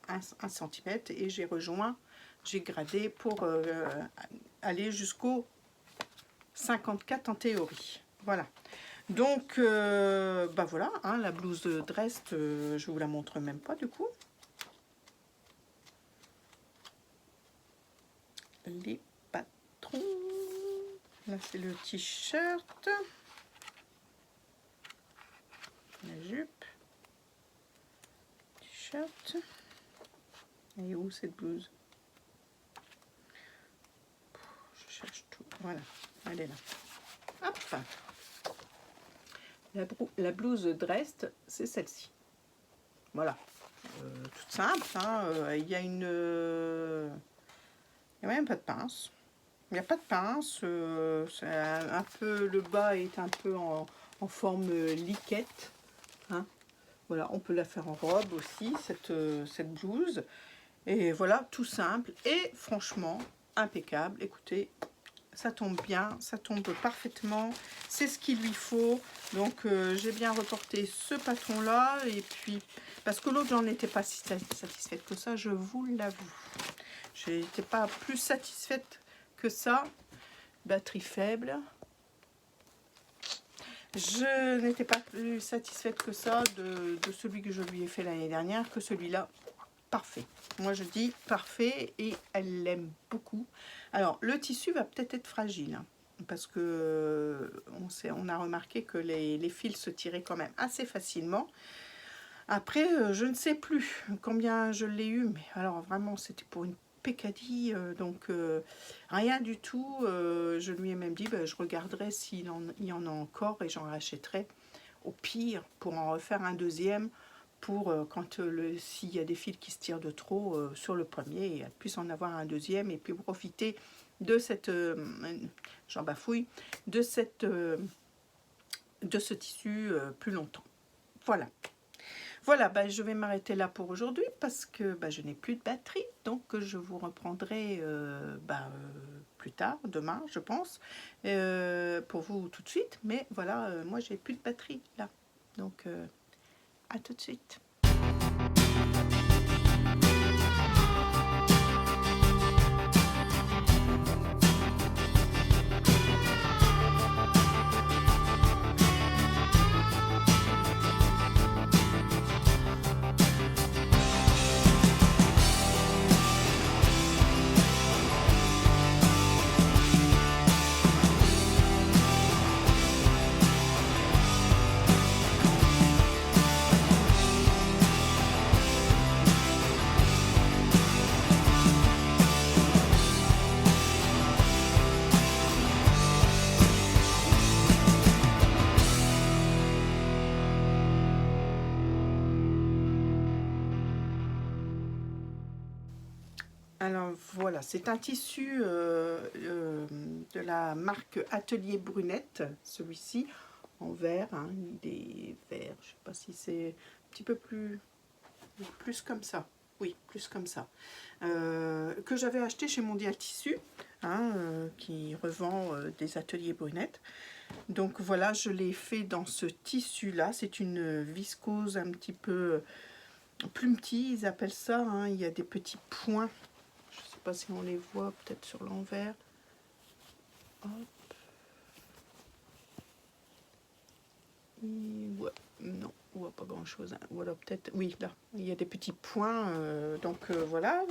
1 cm et j'ai rejoint, j'ai gradé pour aller jusqu'au 54 en théorie. Voilà. Donc, bah voilà, hein, la blouse de Dresde, je vous la montre même pas du coup. Les patrons. Là, c'est le t-shirt. La jupe. T-shirt. Et où cette blouse? Je cherche tout. Voilà, elle est là. Hop. La blouse Dresde, c'est celle-ci. Voilà. Toute simple. Hein. Il y a une... il n'y a même pas de pince. Il n'y a pas de pince. Un peu, le bas est un peu en forme liquette. Hein. Voilà, on peut la faire en robe aussi, cette blouse. Et voilà, tout simple. Et franchement, impeccable. Écoutez, ça tombe bien, ça tombe parfaitement. C'est ce qu'il lui faut. Donc, j'ai bien reporté ce patron-là. Et puis, parce que l'autre, j'en étais pas si satisfaite que ça, je vous l'avoue. Je n'étais pas plus satisfaite que ça. Batterie faible. Je n'étais pas plus satisfaite que ça de celui que je lui ai fait l'année dernière que celui-là. parfait. Moi je dis parfait et elle l'aime beaucoup. Alors le tissu va peut-être être fragile, hein, parce que on a remarqué que les fils se tiraient quand même assez facilement. Après, je ne sais plus combien je l'ai eu, mais alors vraiment c'était pour une pécadille, donc rien du tout. Je lui ai même dit, je regarderai il y en a encore et j'en rachèterai au pire pour en refaire un deuxième, pour quand s'il y a des fils qui se tirent de trop sur le premier, et elle puisse en avoir un deuxième et puis profiter de cette j'en bafouille, de cette de ce tissu plus longtemps. Voilà. Voilà, je vais m'arrêter là pour aujourd'hui parce que je n'ai plus de batterie, donc je vous reprendrai plus tard, demain je pense, pour vous tout de suite, mais voilà, moi j'ai plus de batterie là, donc à tout de suite. Alors voilà, c'est un tissu de la marque Atelier Brunette, celui-ci en vert, hein, des verts, je sais pas si c'est un petit peu plus comme ça, oui, plus comme ça, que j'avais acheté chez Mondial Tissu, hein, qui revend des ateliers Brunette. Donc voilà, je l'ai fait dans ce tissu là, c'est une viscose un petit peu plumetis, ils appellent ça, hein. Il y a des petits points. Je sais pas si on les voit peut-être sur l'envers. Hop. Ouais, non, on voit pas grand chose, hein. Voilà, peut-être, oui, là, il y a des petits points, voilà,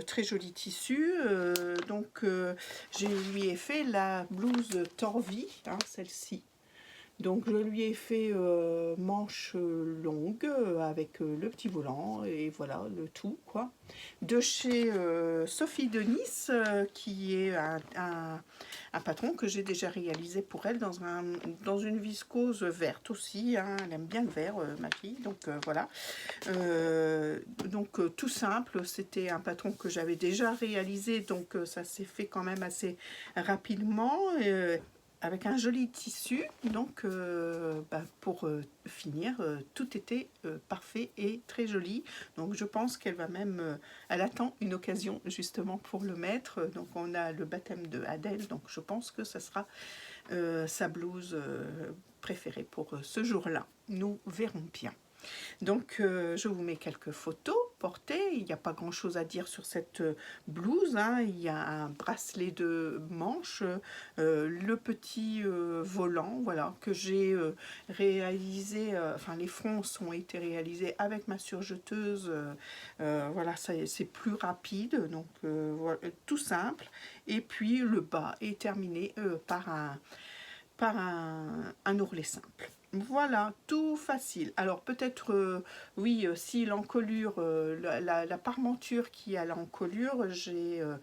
très joli tissu, je lui ai fait la blouse Torvi, hein, celle-ci. Donc je lui ai fait manche longue avec le petit volant et voilà le tout quoi. De chez Sophie de Nice, qui est un patron que j'ai déjà réalisé pour elle dans une viscose verte aussi, hein. Elle aime bien le vert, ma fille, donc voilà. Tout simple, c'était un patron que j'avais déjà réalisé, donc ça s'est fait quand même assez rapidement. Avec un joli tissu, donc pour finir, tout était parfait et très joli. Donc je pense qu'elle va même, elle attend une occasion justement pour le mettre. Donc on a le baptême de Adèle, donc je pense que ça sera sa blouse préférée pour ce jour-là. Nous verrons bien. Donc je vous mets quelques photos portées. Il n'y a pas grand chose à dire sur cette blouse, hein. Il y a un bracelet de manche, le petit volant, voilà, que j'ai réalisé, enfin les fronts ont été réalisés avec ma surjeteuse, voilà, c'est plus rapide, donc voilà, tout simple. Et puis le bas est terminé par un ourlet simple. Voilà, tout facile. Alors peut-être, oui, si l'encolure, la parmenture qui a l'encolure, je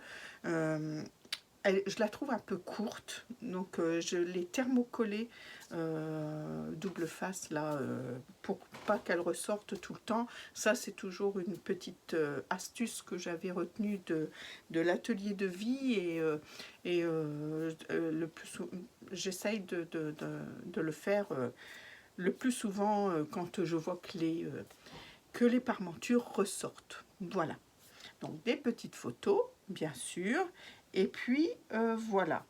la trouve un peu courte, donc je l'ai thermocollée double face là, pour pas qu'elle ressorte tout le temps. Ça c'est toujours une petite astuce que j'avais retenue de l'atelier de vie, et j'essaye de le faire le plus souvent quand je vois que les parmentures ressortent. Voilà, donc des petites photos bien sûr, et puis voilà.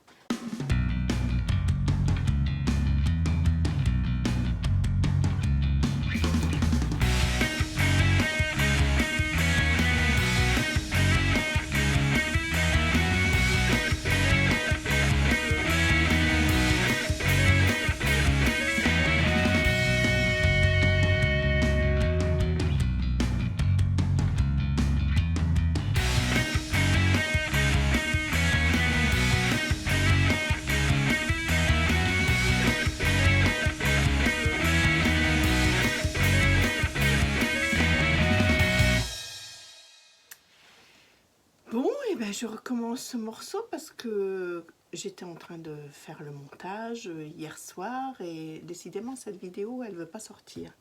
Bon, et ben je recommence ce morceau parce que j'étais en train de faire le montage hier soir et décidément cette vidéo elle veut pas sortir.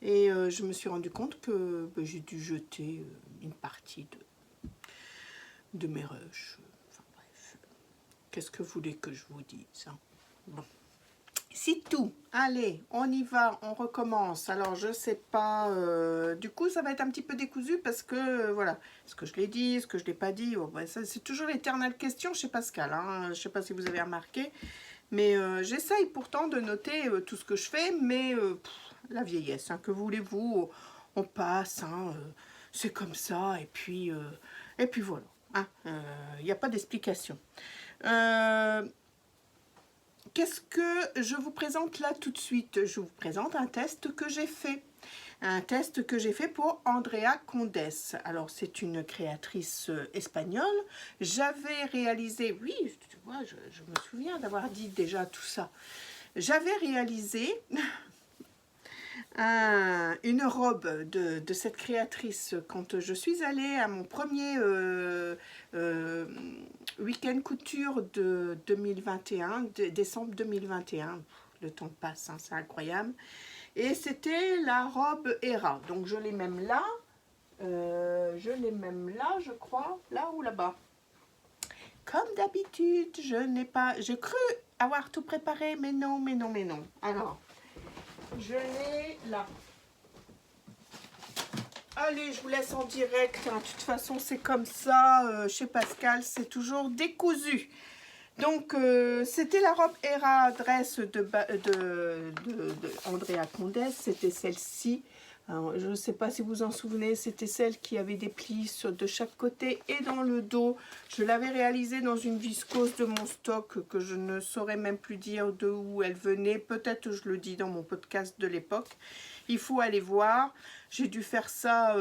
Et je me suis rendu compte que j'ai dû jeter une partie de mes rushs. Enfin bref, qu'est-ce que vous voulez que je vous dise, hein? Bon. C'est tout. Allez, on y va, on recommence. Alors, je sais pas, du coup, ça va être un petit peu décousu parce que, voilà, est-ce que je l'ai dit, est-ce que je l'ai pas dit? Bon, ben, c'est toujours l'éternelle question chez Pascal, hein. Je sais pas si vous avez remarqué, mais j'essaye pourtant de noter tout ce que je fais, mais la vieillesse, hein, que voulez-vous, on passe, hein, c'est comme ça, et puis voilà. Il n'y a pas d'explication. Qu'est-ce que je vous présente là tout de suite? Je vous présente un test que j'ai fait. Un test que j'ai fait pour Andrea Condes. Alors, c'est une créatrice espagnole. J'avais réalisé, oui, tu vois, je me souviens d'avoir dit déjà tout ça. J'avais réalisé une robe de cette créatrice quand je suis allée à mon premier week-end couture de 2021, décembre 2021. Le temps passe, hein, c'est incroyable. Et c'était la robe Hera. Donc je l'ai même là. Je crois. Là ou là-bas. Comme d'habitude, je n'ai pas... J'ai cru avoir tout préparé, mais non, mais non, mais non. Alors, je l'ai là. Allez, je vous laisse en direct, hein. De toute façon, c'est comme ça. Chez Pascal, c'est toujours décousu. Donc, c'était la robe Hera Dress de Andrea Condes. C'était celle-ci. Je ne sais pas si vous en souvenez, c'était celle qui avait des plis de chaque côté et dans le dos. Je l'avais réalisée dans une viscose de mon stock que je ne saurais même plus dire de où elle venait. Peut-être je le dis dans mon podcast de l'époque. Il faut aller voir. J'ai dû faire ça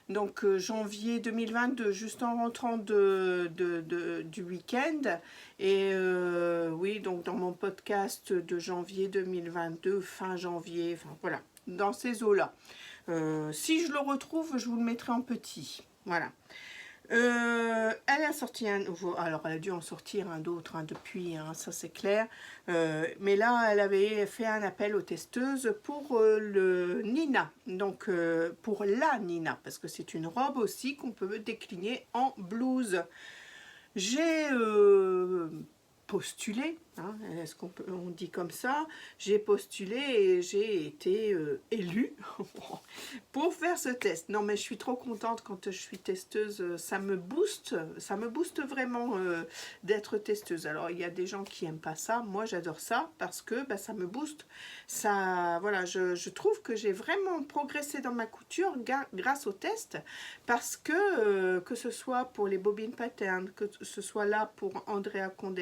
donc janvier 2022, juste en rentrant du week-end. Et oui, donc dans mon podcast de janvier 2022, fin janvier, enfin voilà, dans ces eaux-là. Si je le retrouve, je vous le mettrai en petit. Voilà. Elle a sorti un nouveau, alors elle a dû en sortir un d'autre depuis, hein, ça c'est clair. Mais là, elle avait fait un appel aux testeuses pour le Nina, donc pour la Nina, parce que c'est une robe aussi qu'on peut décliner en blouse. J'ai postulé, hein, est-ce on dit comme ça, j'ai postulé et j'ai été élue pour faire ce test. Non mais je suis trop contente quand je suis testeuse, ça me booste vraiment d'être testeuse. Alors il y a des gens qui aiment pas ça, moi j'adore ça parce que bah, ça me booste. Ça, voilà, je trouve que j'ai vraiment progressé dans ma couture grâce au test parce que ce soit pour les bobines pattern, que ce soit là pour Andrea Condes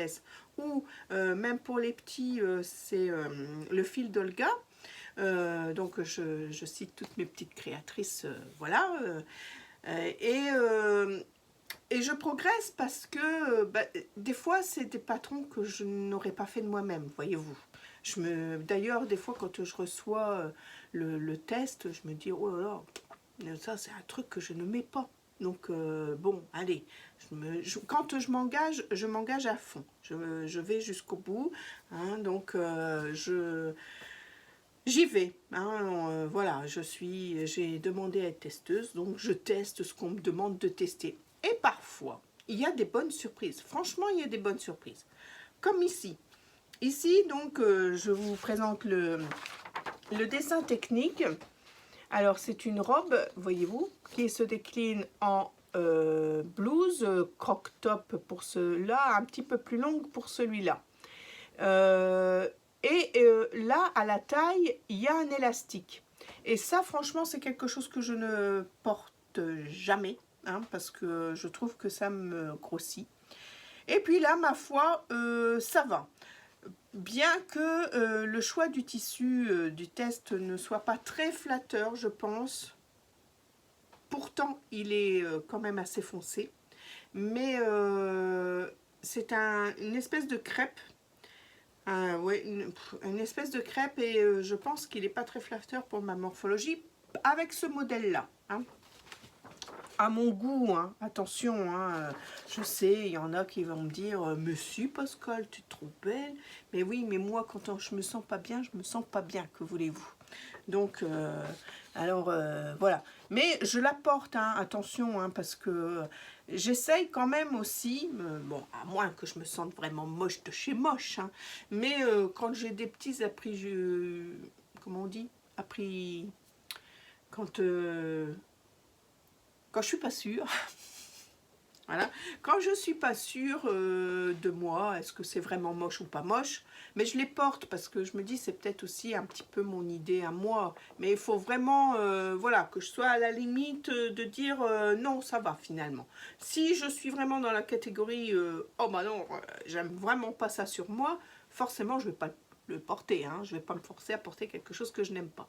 ou même pour les petits, c'est le fil d'Olga. Donc je cite toutes mes petites créatrices, voilà. Et je progresse parce que bah, des fois c'est des patrons que je n'aurais pas fait de moi-même, voyez-vous. D'ailleurs, des fois quand je reçois le test, je me dis oh là là, ça c'est un truc que je ne mets pas. Donc bon, allez, quand je m'engage à fond. Je vais jusqu'au bout, hein, donc j'y vais, hein, voilà, j'ai demandé à être testeuse, donc je teste ce qu'on me demande de tester. Et parfois, il y a des bonnes surprises. Franchement, il y a des bonnes surprises. Comme ici. Ici, donc, je vous présente le dessin technique. Alors, c'est une robe, voyez-vous, qui se décline en blouse, croc-top pour ceux-là, un petit peu plus longue pour celui-là. Là, à la taille, il y a un élastique. Et ça, franchement, c'est quelque chose que je ne porte jamais, hein, parce que je trouve que ça me grossit. Et puis là, ma foi, ça va. Bien que le choix du tissu du test ne soit pas très flatteur, je pense. Pourtant, il est quand même assez foncé. Mais c'est une espèce de crêpe. Ouais, une espèce de crêpe et je pense qu'il n'est pas très flatteur pour ma morphologie avec ce modèle-là. Hein. à mon goût, hein. Attention, hein, je sais, il y en a qui vont me dire « Mais si Pascal, tu es trop belle ». Mais oui, mais moi, quand je me sens pas bien, je me sens pas bien, que voulez-vous. Donc, voilà. Mais je la porte, hein, attention, hein, parce que j'essaye quand même aussi, bon, à moins que je me sente vraiment moche de chez moche, hein, mais quand j'ai des petits comment on dit, quand je suis pas sûre, voilà, quand je suis pas sûre de moi, est-ce que c'est vraiment moche ou pas moche, mais je les porte parce que je me dis c'est peut-être aussi un petit peu mon idée à moi, mais il faut vraiment, voilà, que je sois à la limite de dire non, ça va finalement. Si je suis vraiment dans la catégorie oh bah non, j'aime vraiment pas ça sur moi, forcément je vais pas le porter, hein, je vais pas me forcer à porter quelque chose que je n'aime pas.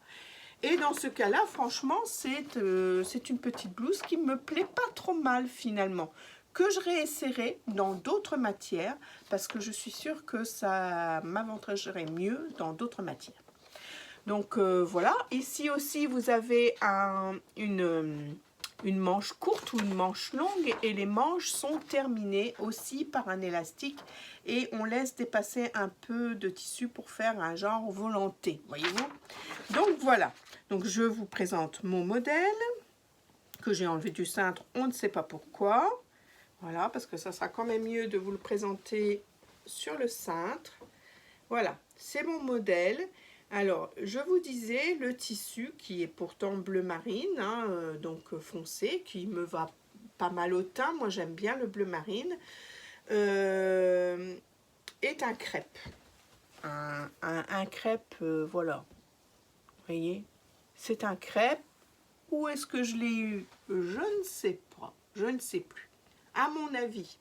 Et dans ce cas-là, franchement, c'est une petite blouse qui me plaît pas trop mal finalement, que je réessayerai dans d'autres matières, parce que je suis sûre que ça m'avantagerait mieux dans d'autres matières. Donc voilà, ici aussi vous avez une manche courte ou une manche longue, et les manches sont terminées aussi par un élastique, et on laisse dépasser un peu de tissu pour faire un genre volanté, voyez-vous. Donc voilà, donc je vous présente mon modèle, que j'ai enlevé du cintre, on ne sait pas pourquoi. Voilà, parce que ça sera quand même mieux de vous le présenter sur le cintre. Voilà, c'est mon modèle. Alors, je vous disais, le tissu, qui est pourtant bleu marine, hein, donc foncé, qui me va pas mal au teint, moi j'aime bien le bleu marine, est un crêpe. Un crêpe, voilà, vous voyez, c'est un crêpe. Où est-ce que je l'ai eu? Je ne sais pas, je ne sais plus. À mon avis,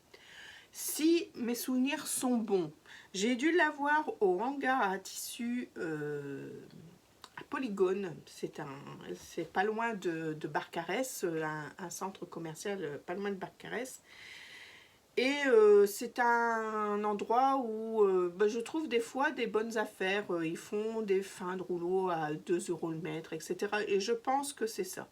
si mes souvenirs sont bons, j'ai dû l'avoir au hangar à tissu à Polygone. C'est pas loin de Barcarès, un centre commercial pas loin de Barcarès. Et c'est un endroit où je trouve des fois des bonnes affaires. Ils font des fins de rouleau à 2 € le mètre, etc. Et je pense que c'est ça.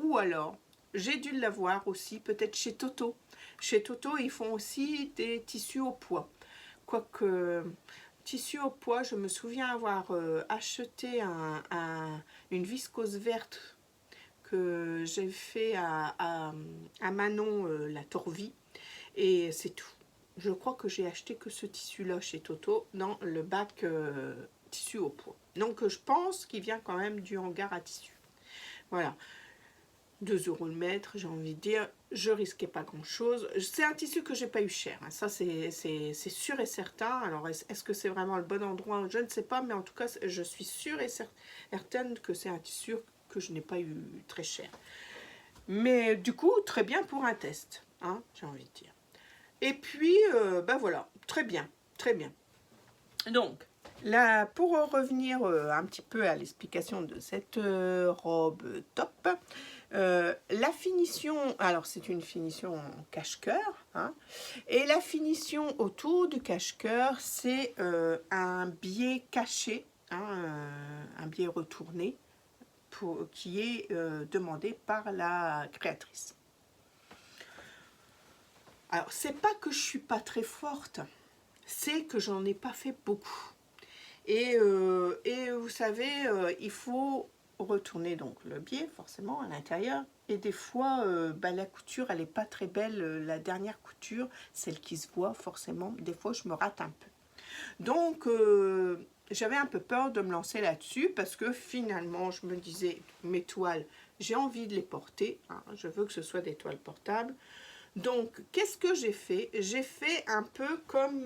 Ou alors, j'ai dû l'avoir aussi peut-être chez Toto. Chez Toto, ils font aussi des tissus au poids. Quoique, tissu au poids, je me souviens avoir acheté une viscose verte que j'ai fait à Manon la Torvie. Et c'est tout. Je crois que j'ai acheté que ce tissu-là chez Toto dans le bac tissu au poids. Donc je pense qu'il vient quand même du hangar à tissu. Voilà. 2 € le mètre, j'ai envie de dire, je risquais pas grand chose. C'est un tissu que j'ai pas eu cher, hein. Ça c'est sûr et certain. Alors est-ce que c'est vraiment le bon endroit? Je ne sais pas, mais en tout cas je suis sûre et certaine que c'est un tissu que je n'ai pas eu très cher. Mais du coup, très bien pour un test, hein, j'ai envie de dire. Et puis, voilà, très bien, très bien. Donc, là, pour revenir un petit peu à l'explication de cette robe top, la finition, alors c'est une finition en cache-cœur, hein, et la finition autour du cache-cœur, c'est un biais caché, hein, un biais retourné, qui est demandé par la créatrice. Alors, c'est pas que je suis pas très forte, c'est que j'en ai pas fait beaucoup. Et vous savez, il faut retourner donc le biais, forcément, à l'intérieur. Et des fois, la couture, elle n'est pas très belle. La dernière couture, celle qui se voit, forcément, des fois, je me rate un peu. Donc, j'avais un peu peur de me lancer là-dessus parce que finalement, je me disais, mes toiles, j'ai envie de les porter, hein, je veux que ce soit des toiles portables. Donc, qu'est-ce que j'ai fait? J'ai fait un peu comme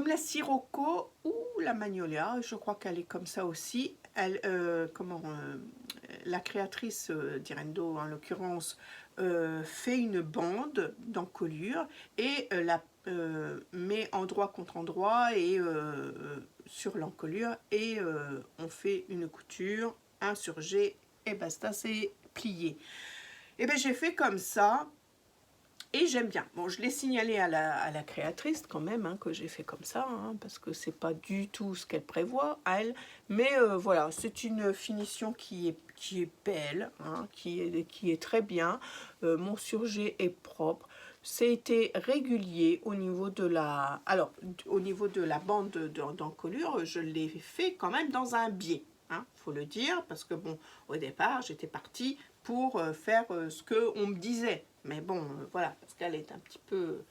la Sirocco ou la Magnolia, je crois qu'elle est comme ça aussi. Elle, la créatrice d'Irendo, en l'occurrence, fait une bande d'encolure et la met endroit contre endroit et sur l'encolure, et on fait une couture insurgée et basta, c'est plié. Et bien j'ai fait comme ça. Et j'aime bien. Bon, je l'ai signalé à la créatrice quand même, hein, que j'ai fait comme ça, hein, parce que c'est pas du tout ce qu'elle prévoit, elle. Mais voilà, c'est une finition qui est qui est belle, hein, qui est très bien. Mon surjet est propre. C'était régulier au niveau de la... Alors, au niveau de la bande d'encolure, je l'ai fait quand même dans un biais. Hein, faut le dire, parce que bon, au départ, j'étais partie pour faire ce qu'on me disait. Mais bon, voilà, parce qu'elle est un petit peu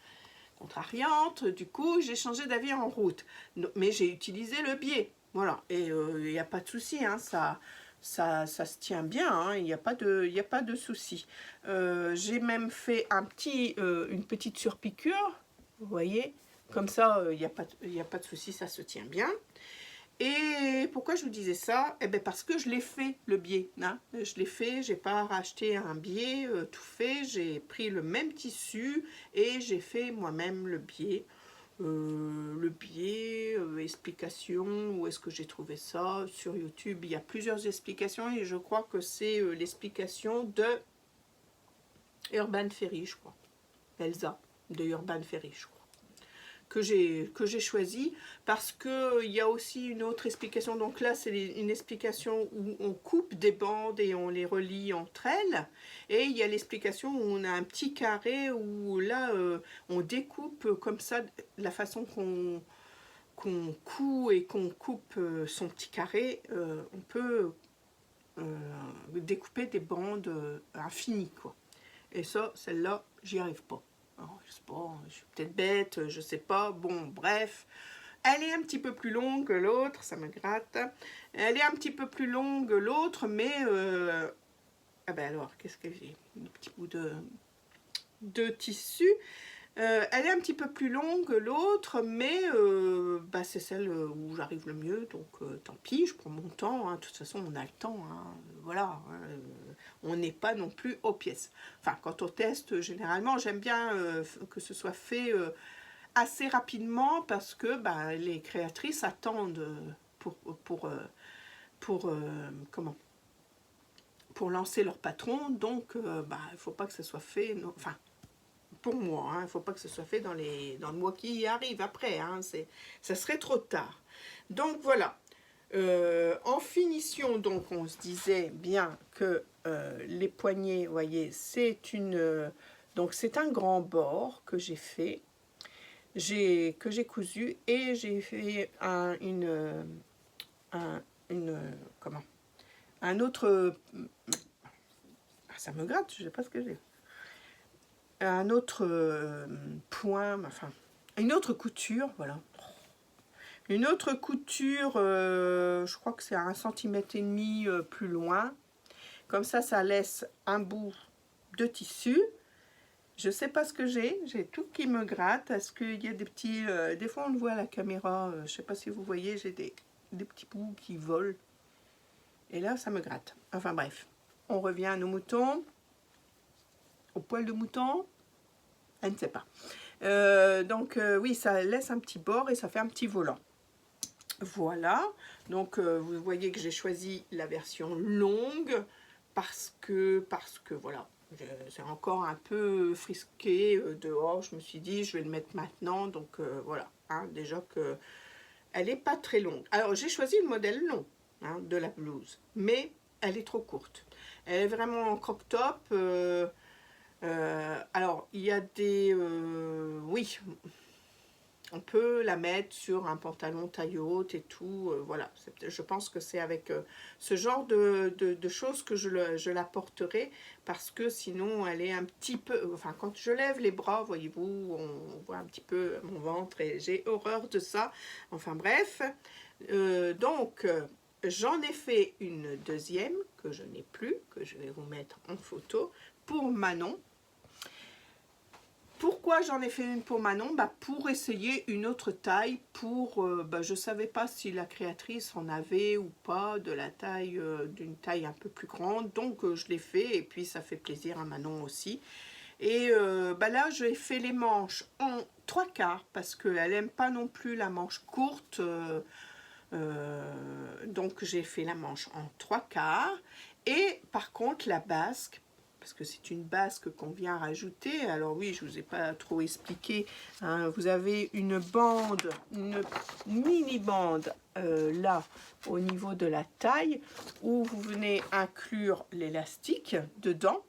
contrariante, du coup, j'ai changé d'avis en route. Mais j'ai utilisé le biais, voilà. Et il n'y a pas de souci, hein, ça se tient bien, hein, il n'y a pas de souci. J'ai même fait une petite surpiqûre, vous voyez, comme ça, il n'y a pas de souci, ça se tient bien. Et pourquoi je vous disais ça? Eh bien parce que je l'ai fait, le biais. Hein. Je l'ai fait, j'ai pas racheté un biais tout fait. J'ai pris le même tissu et j'ai fait moi-même le biais. Explication, où est-ce que j'ai trouvé ça? Sur YouTube, il y a plusieurs explications et je crois que c'est l'explication de Urban Ferry, je crois. Elsa, de Urban Ferry, je crois. Que j'ai choisi parce que il y a aussi une autre explication. Donc là c'est une explication où on coupe des bandes et on les relie entre elles, et il y a l'explication où on a un petit carré où là on découpe comme ça, la façon qu'on coud et qu'on coupe son petit carré, on peut découper des bandes infinies quoi. Et ça, celle-là, j'y arrive pas. Alors, je sais pas, je suis peut-être bête, je sais pas. Bon, bref. Elle est un petit peu plus longue que l'autre, ça me gratte. Elle est un petit peu plus longue que l'autre, mais... Ah ben alors, qu'est-ce que j'ai? Un petit bout de tissu. Elle est un petit peu plus longue que l'autre, mais bah, c'est celle où j'arrive le mieux, donc tant pis, je prends mon temps, hein. De toute façon on a le temps, hein. Voilà, on n'est pas non plus aux pièces. Enfin, quand on teste, généralement, j'aime bien que ce soit fait assez rapidement, parce que bah, les créatrices attendent comment, pour lancer leur patron, donc bah, il ne faut pas que ce soit fait, enfin, pour moi, il ne faut pas que ce soit fait dans le mois qui arrive après, hein, ça serait trop tard. Donc voilà, en finition, donc on se disait bien que les poignets, vous voyez, donc c'est un grand bord que j'ai fait, que j'ai cousu, et j'ai fait comment, un autre, ça me gratte, je ne sais pas ce que j'ai, un autre point, enfin, une autre couture, voilà. Une autre couture, je crois que c'est à 1,5 cm plus loin. Comme ça laisse un bout de tissu. Je sais pas ce que j'ai tout qui me gratte. Est-ce qu'il y a des petits... des fois on le voit à la caméra, je sais pas si vous voyez, j'ai des petits bouts qui volent. Et là ça me gratte. Enfin bref, on revient à nos moutons. Au poil de mouton, elle ne sait pas. Donc oui, ça laisse un petit bord et ça fait un petit volant. Voilà, donc vous voyez que j'ai choisi la version longue parce que voilà, c'est encore un peu frisqué dehors. Je me suis dit je vais le mettre maintenant, donc voilà, hein, déjà que elle n'est pas très longue. Alors j'ai choisi le modèle long, hein, de la blouse, mais elle est trop courte. Elle est vraiment en crop top. Alors il y a des oui, on peut la mettre sur un pantalon taille haute et tout, voilà. Je pense que c'est avec ce genre de choses que je la porterai, parce que sinon elle est un petit peu... Enfin, quand je lève les bras, voyez-vous, on voit un petit peu mon ventre et j'ai horreur de ça. Enfin bref, donc j'en ai fait une deuxième que je n'ai plus, que je vais vous mettre en photo, pour Manon. Pourquoi j'en ai fait une pour Manon? Bah, pour essayer une autre taille, je ne savais pas si la créatrice en avait ou pas de la taille, d'une taille un peu plus grande, donc je l'ai fait, et puis ça fait plaisir à Manon aussi. Et là j'ai fait les manches en 3/4, parce qu'elle n'aime pas non plus la manche courte, donc j'ai fait la manche en 3/4, et par contre la basque, parce que c'est une basque qu'on vient rajouter. Alors oui, je ne vous ai pas trop expliqué, hein. Vous avez une bande, une mini bande là, au niveau de la taille, où vous venez inclure l'élastique dedans.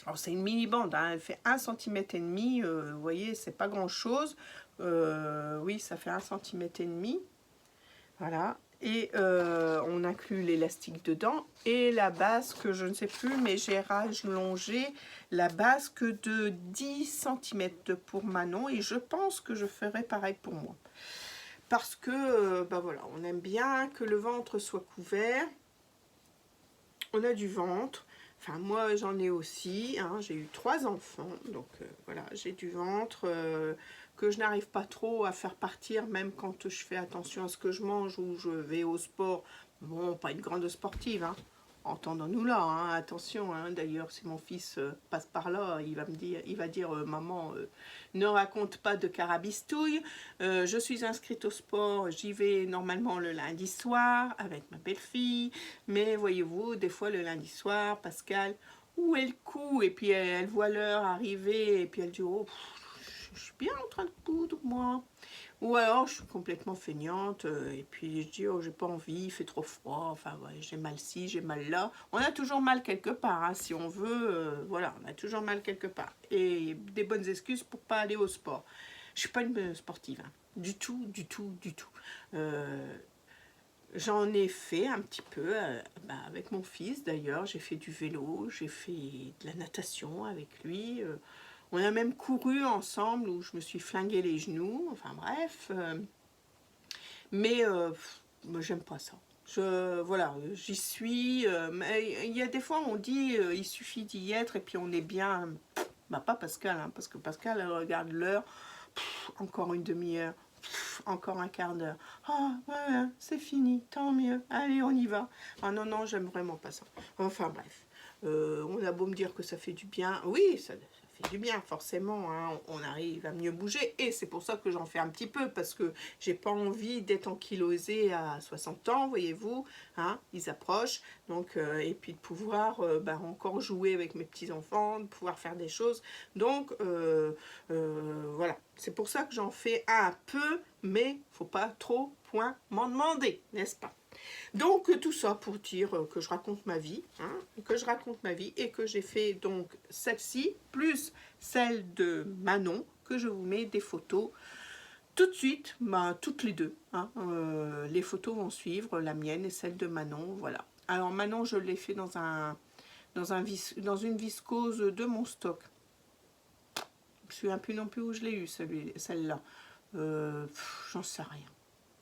Alors c'est une mini bande, hein, elle fait 1,5 cm, vous voyez, c'est pas grand chose. Oui, ça fait 1,5 cm. Voilà. Et on inclut l'élastique dedans. Et la basque, je ne sais plus, mais j'ai rallongé la basque de 10 cm pour Manon. Et je pense que je ferai pareil pour moi. Parce que, bah voilà, on aime bien que le ventre soit couvert. On a du ventre. Enfin, moi, j'en ai aussi. Hein, j'ai eu 3 enfants. Donc, voilà, j'ai du ventre que je n'arrive pas trop à faire partir, même quand je fais attention à ce que je mange ou je vais au sport. Bon, pas une grande sportive, hein. Entendons-nous là, hein, attention, hein. D'ailleurs, si mon fils passe par là, il va dire maman, ne raconte pas de carabistouille. Je suis inscrite au sport, j'y vais normalement le lundi soir avec ma belle-fille. Mais voyez-vous, des fois le lundi soir, Pascal, où est le coup? Et puis elle voit l'heure arriver et puis elle dit, oh, je suis bien en train de coudre, moi. Ou alors, je suis complètement feignante, et puis je dis, oh, j'ai pas envie, il fait trop froid, enfin, ouais, j'ai mal ci, j'ai mal là. On a toujours mal quelque part, hein, si on veut, voilà, on a toujours mal quelque part. Et des bonnes excuses pour pas aller au sport. Je suis pas une sportive, hein, du tout, du tout, du tout. J'en ai fait un petit peu, avec mon fils d'ailleurs, j'ai fait du vélo, j'ai fait de la natation avec lui, on a même couru ensemble où je me suis flingué les genoux, enfin bref. Mais moi j'aime pas ça. Voilà, j'y suis. Mais il y a des fois on dit il suffit d'y être et puis on est bien. Bah pas Pascal, hein, parce que Pascal elle regarde l'heure, encore une demi-heure, encore un quart d'heure. Ah ouais, c'est fini, tant mieux. Allez, on y va. Ah non, non, j'aime vraiment pas ça. Enfin bref. On a beau me dire que ça fait du bien. Oui, ça fait du bien, forcément. Hein, on arrive à mieux bouger. Et c'est pour ça que j'en fais un petit peu. Parce que j'ai pas envie d'être ankylosée à 60 ans, voyez-vous. Hein, ils approchent. Donc, et puis de pouvoir encore jouer avec mes petits-enfants, de pouvoir faire des choses. Donc, voilà. C'est pour ça que j'en fais un peu. Mais faut pas trop m'en demander, n'est-ce pas? Donc tout ça pour dire que je raconte ma vie, hein, que je raconte ma vie et que j'ai fait donc celle-ci plus celle de Manon, que je vous mets des photos tout de suite, toutes les deux. Hein, les photos vont suivre, la mienne et celle de Manon, voilà. Alors Manon, je l'ai fait dans une viscose de mon stock. Je ne me souviens plus non plus où je l'ai eu, celle-là. J'en sais rien.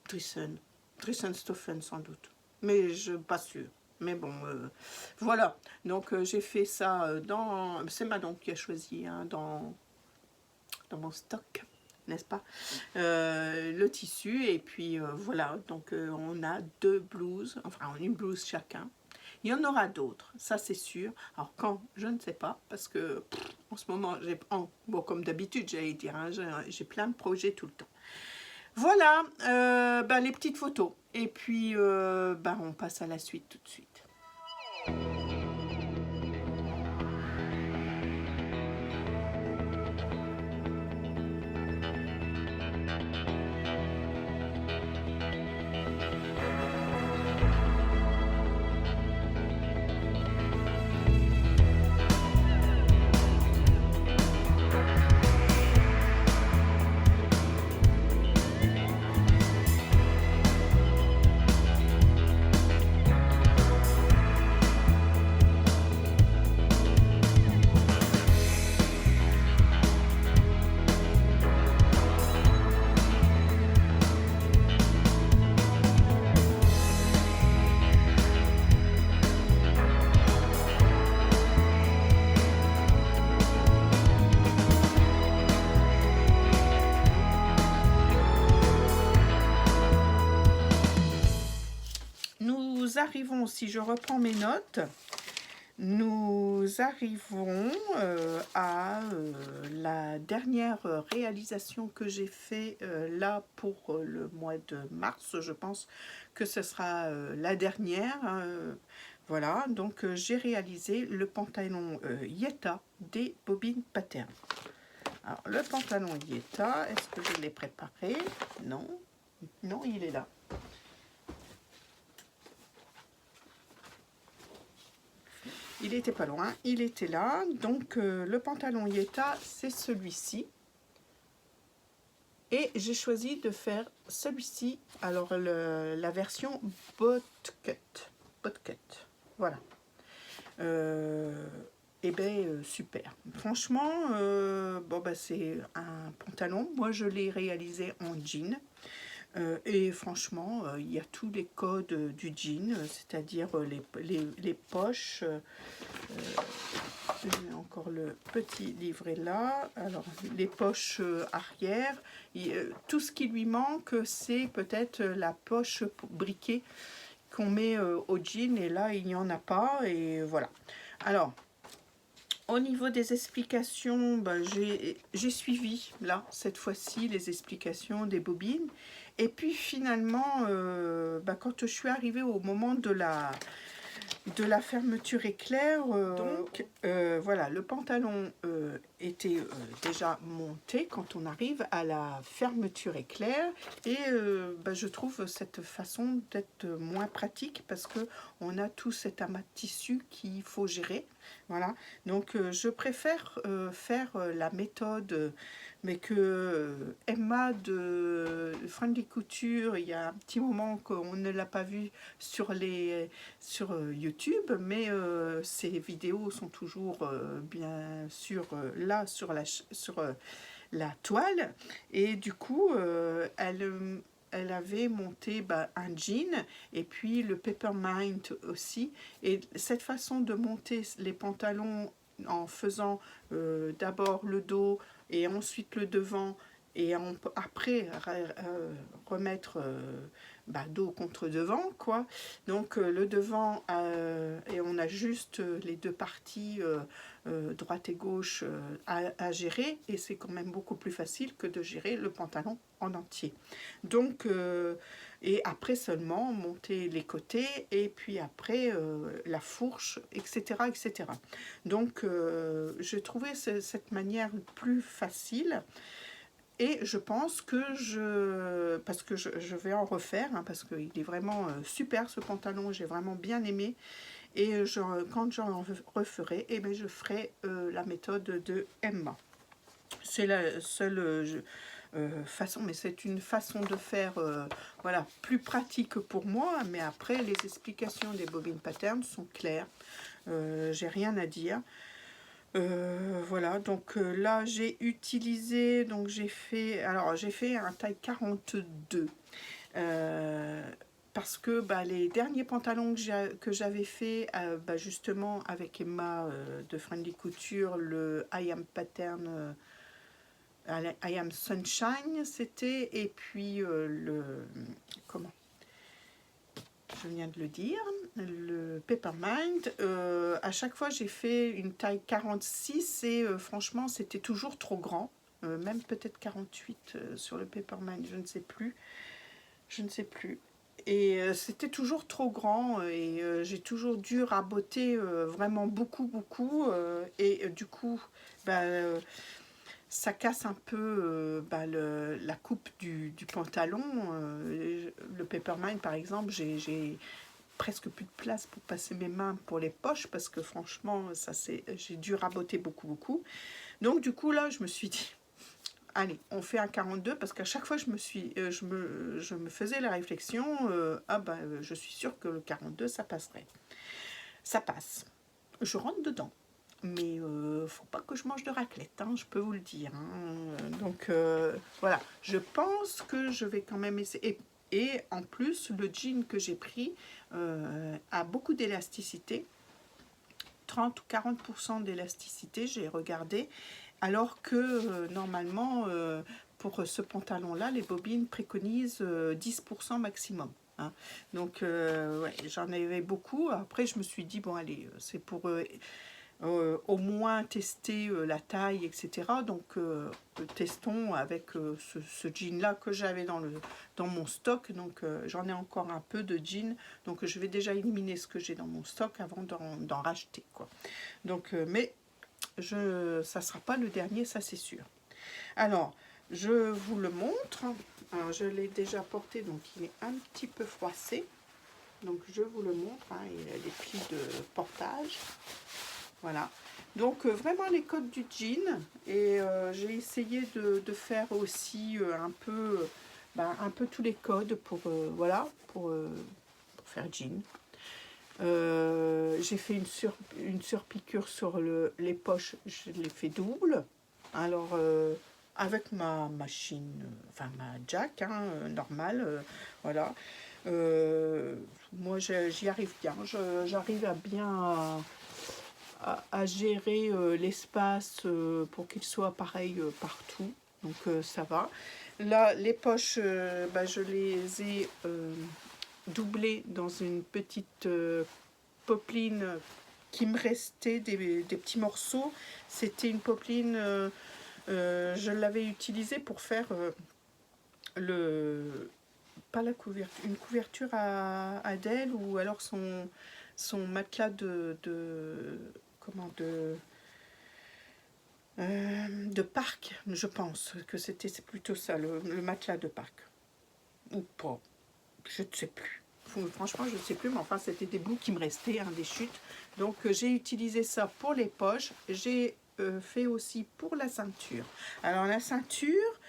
Thyssen sans doute. Mais je pas sûre. Mais bon, voilà. Donc j'ai fait ça dans... C'est Manon qui a choisi hein, dans mon stock, n'est-ce pas? Le tissu. Et puis voilà. Donc on a 2 blouses. Enfin, une blouse chacun. Il y en aura d'autres, ça c'est sûr. Alors quand, je ne sais pas, parce que en ce moment, bon, comme d'habitude, j'allais dire, hein, j'ai plein de projets tout le temps. Voilà, les petites photos. Et puis, on passe à la suite tout de suite. Nous arrivons, si je reprends mes notes, nous arrivons à la dernière réalisation que j'ai fait là pour le mois de mars. Je pense que ce sera la dernière. Voilà, donc j'ai réalisé le pantalon Yetta des Bobines Pattern. Alors, le pantalon Yetta, est-ce que je l'ai préparé? Non, non, il est là. Il était pas loin, il était là. Donc, le pantalon Yetta, c'est celui-ci. Et j'ai choisi de faire celui-ci, alors la version bootcut. Voilà. Et bien super. Franchement, bon bah c'est un pantalon. Moi je l'ai réalisé en jean. Et franchement, il y a tous les codes du jean, c'est-à-dire les poches. Encore le petit livret là. Alors les poches arrière. Tout ce qui lui manque, c'est peut-être la poche briquée qu'on met au jean. Et là, il n'y en a pas. Et voilà. Alors, au niveau des explications, ben, j'ai suivi, là, cette fois-ci, les explications des bobines. Et puis, finalement, ben, quand je suis arrivée au moment de la fermeture éclair, donc voilà, le pantalon était déjà monté quand on arrive à la fermeture éclair. Et ben, je trouve cette façon d'être moins pratique parce que on a tout cet amas de tissu qu'il faut gérer. Voilà, donc je préfère faire la méthode, mais que Emma de Friendly Couture, il y a un petit moment qu'on ne l'a pas vue sur YouTube, mais ces vidéos sont toujours bien sûr là sur la toile. Et du coup, elle avait monté un jean et puis le Peppermint aussi. Et cette façon de monter les pantalons en faisant d'abord le dos et ensuite le devant et après remettre dos contre devant, quoi. Donc le devant et on a juste les deux parties droite et gauche à gérer, et c'est quand même beaucoup plus facile que de gérer le pantalon en entier. Donc et après seulement monter les côtés et puis après la fourche, etc., etc. Donc je trouvais cette manière plus facile. Et je pense que parce que je vais en refaire, hein, parce qu'il est vraiment super ce pantalon, j'ai vraiment bien aimé. Et quand j'en referai, eh bien, je ferai la méthode de Emma. C'est la seule façon, mais c'est une façon de faire voilà, plus pratique pour moi. Mais après, les explications des bobines pattern sont claires. J'ai rien à dire. Voilà, donc là j'ai utilisé, donc j'ai fait un taille 42 parce que les derniers pantalons que j'avais fait justement avec Emma de Friendly Couture, le I Am Pattern, I Am Sunshine c'était, et puis comment, je viens de le dire, le Peppermint, à chaque fois j'ai fait une taille 46 et franchement c'était toujours trop grand, même peut-être 48 sur le Peppermint, je ne sais plus, et c'était toujours trop grand, et j'ai toujours dû raboter vraiment beaucoup et du coup ça casse un peu la coupe du pantalon. Le Peppermint par exemple, j'ai presque plus de place pour passer mes mains pour les poches, parce que franchement j'ai dû raboter beaucoup. Donc du coup là je me suis dit allez, on fait un 42, parce qu'à chaque fois je me faisais la réflexion, je suis sûre que le 42 ça passerait. Ça passe. Je rentre dedans. Mais faut pas que je mange de raclette, hein, je peux vous le dire. Hein. Donc voilà, je pense que je vais quand même essayer. Et en plus, le jean que j'ai pris a beaucoup d'élasticité. 30 ou 40% d'élasticité, j'ai regardé. Alors que normalement, pour ce pantalon-là, les bobines préconisent 10% maximum. Hein. Donc ouais, j'en avais beaucoup. Après, je me suis dit, bon allez, c'est pour au moins tester la taille, etc. Donc testons avec ce jean là que j'avais dans mon stock. Donc j'en ai encore un peu de jean, donc je vais déjà éliminer ce que j'ai dans mon stock avant d'en racheter, quoi. Donc mais ça sera pas le dernier, ça c'est sûr. Alors je vous le montre. Alors je l'ai déjà porté, donc il est un petit peu froissé, donc je vous le montre, hein. Il a des plis de portage. Voilà, donc vraiment les codes du jean, et j'ai essayé de faire aussi un peu tous les codes pour, voilà, pour faire jean. J'ai fait une surpiqûre sur les poches, je l'ai fait double. Alors avec ma machine, enfin ma jack, hein, normale, voilà. Moi j'y arrive bien, j'arrive à bien à gérer l'espace pour qu'il soit pareil partout, donc ça va. Là les poches, je les ai doublées dans une petite popeline qui me restait des petits morceaux. C'était une popeline, je l'avais utilisée pour faire pas la couverture, une couverture à Adèle, ou alors son matelas de parc, je pense que c'est plutôt ça, le matelas de parc. Ou pas, je ne sais plus. Franchement, je ne sais plus, mais enfin, c'était des bouts qui me restaient, hein, des chutes. Donc, j'ai utilisé ça pour les poches. J'ai fait aussi pour la ceinture. Alors, la ceinture,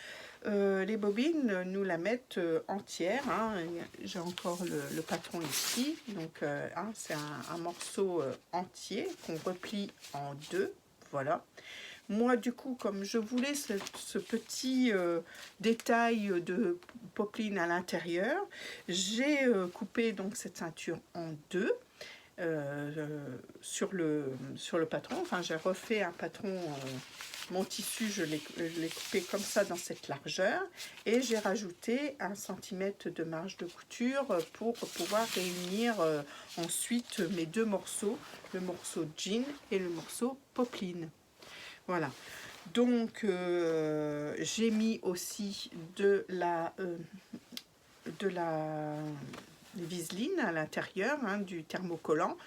les bobines nous la mettent entière, hein. J'ai encore le patron ici. Donc, hein, c'est un morceau entier qu'on replie en deux. Voilà. Moi, du coup, comme je voulais ce petit détail de popeline à l'intérieur, j'ai coupé donc cette ceinture en deux sur le patron. Enfin, j'ai refait un patron, mon tissu, je l'ai coupé comme ça dans cette largeur, et j'ai rajouté 1 centimètre de marge de couture pour pouvoir réunir ensuite mes deux morceaux, le morceau jean et le morceau popeline. Voilà, donc j'ai mis aussi de la viseline à l'intérieur, hein, du thermocollant,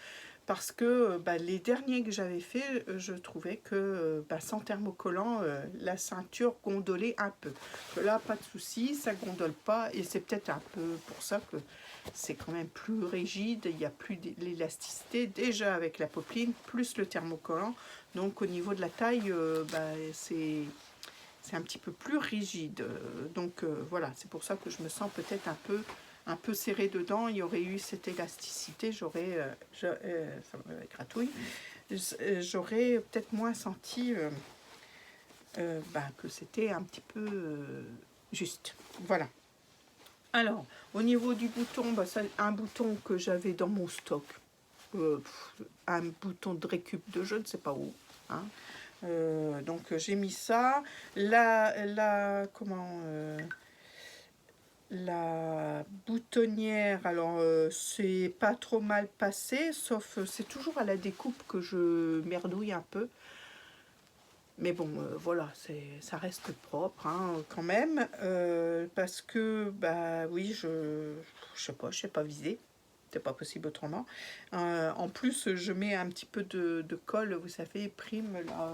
parce que les derniers que j'avais fait, je trouvais que sans thermocollant, la ceinture gondolait un peu. Là, pas de souci, ça gondole pas, et c'est peut-être un peu pour ça que c'est quand même plus rigide, il n'y a plus l'élasticité, déjà avec la popeline, plus le thermocollant. Donc au niveau de la taille, c'est un petit peu plus rigide. Donc voilà, c'est pour ça que je me sens peut-être un peu serré dedans. Il y aurait eu cette élasticité, ça me gratouille, j'aurais peut-être moins senti que c'était un petit peu juste. Voilà. Alors, au niveau du bouton, un bouton que j'avais dans mon stock, un bouton de récup de je ne sais pas où, hein. Donc j'ai mis ça. La boutonnière, alors c'est pas trop mal passé, sauf c'est toujours à la découpe que je merdouille un peu. Mais bon, voilà, ça reste propre, hein, quand même, parce que, oui, je sais pas viser, c'est pas possible autrement. En plus, je mets un petit peu de colle, vous savez, prime, là,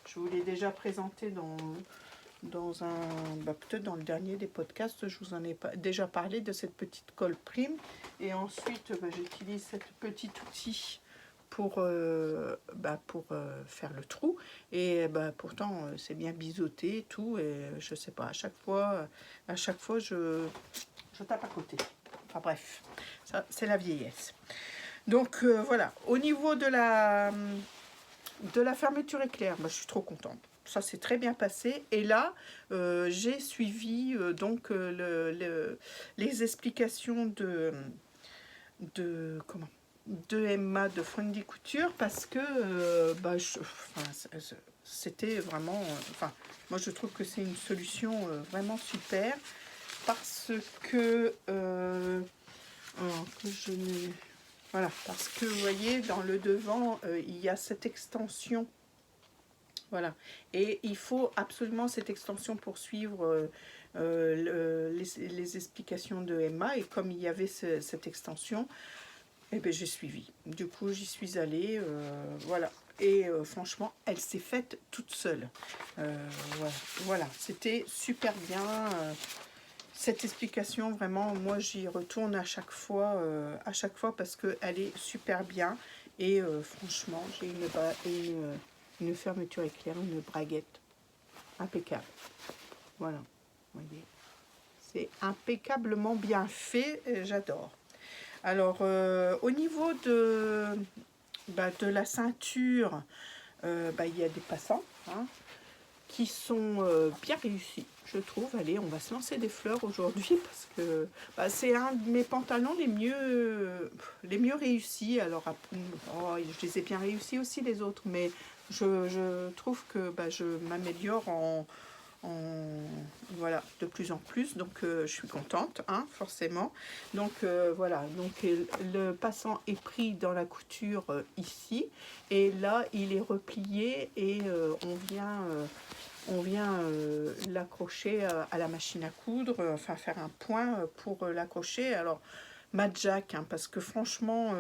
je vous l'ai déjà présenté dans peut-être dans le dernier des podcasts, je vous en ai déjà parlé de cette petite colle prime. Et ensuite, j'utilise cette petit outil pour faire le trou, et pourtant c'est bien biseauté et tout, et je sais pas, à chaque fois je tape à côté. Enfin bref, ça c'est la vieillesse. Donc voilà, au niveau de la fermeture éclair, je suis trop contente. Ça s'est très bien passé, et là j'ai suivi les explications de Emma de Fundy Couture, parce que c'était vraiment, moi je trouve que c'est une solution vraiment super, parce que Voilà, parce que vous voyez, dans le devant, il y a cette extension. Voilà, et il faut absolument cette extension pour suivre les explications de Emma. Et comme il y avait cette extension, eh ben, j'ai suivi. Du coup, j'y suis allée, voilà. Et franchement, elle s'est faite toute seule. Voilà, voilà. C'était super bien. Cette explication, vraiment, moi, j'y retourne à chaque fois parce qu'elle est super bien. Et franchement, j'ai une fermeture éclair, une braguette impeccable. Voilà, vous voyez. C'est impeccablement bien fait, j'adore. Alors, au niveau de la ceinture, il y a des passants hein, qui sont bien réussis, je trouve. Allez, on va se lancer des fleurs aujourd'hui parce que c'est un de mes pantalons les mieux réussis. Alors, je les ai bien réussis aussi les autres, mais je trouve que je m'améliore voilà, de plus en plus, donc je suis contente, hein, forcément. Donc voilà, donc le passant est pris dans la couture ici, et là il est replié et on vient l'accrocher à la machine à coudre, enfin faire un point pour l'accrocher. Alors Madjack, hein, parce que franchement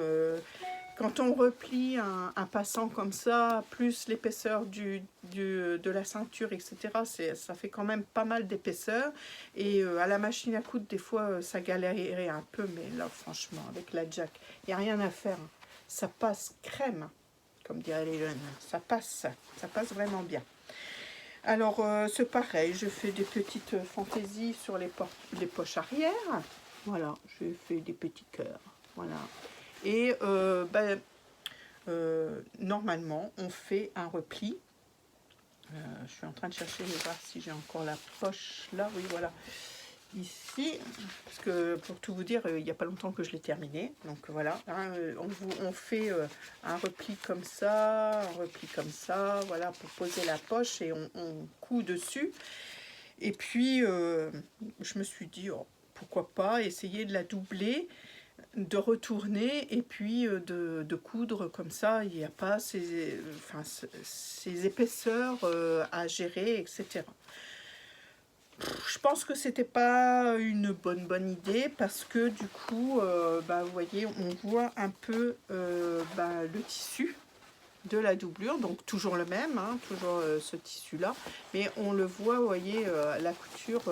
quand on replie un passant comme ça, plus l'épaisseur de la ceinture, etc., ça fait quand même pas mal d'épaisseur. Et à la machine à coudre, des fois, ça galérait un peu. Mais là, franchement, avec la jack, il n'y a rien à faire. Ça passe crème, comme diraient les jeunes. Ça passe vraiment bien. Alors, c'est pareil, je fais des petites fantaisies sur les poches arrière. Voilà, j'ai fait des petits cœurs. Voilà. Et normalement, on fait un repli. Je suis en train de chercher, voir si j'ai encore la poche là. Oui, voilà. Ici, parce que pour tout vous dire, il n'y a pas longtemps que je l'ai terminé. Donc voilà, hein, on fait un repli comme ça, voilà, pour poser la poche et on coud dessus. Et puis, je me suis dit, oh, pourquoi pas essayer de la doubler, de retourner et puis de coudre comme ça. Il n'y a pas ces épaisseurs à gérer, etc. Je pense que c'était pas une bonne idée parce que du coup, vous voyez, on voit un peu le tissu de la doublure, donc toujours le même, hein, toujours ce tissu-là, mais on le voit, vous voyez, la couture,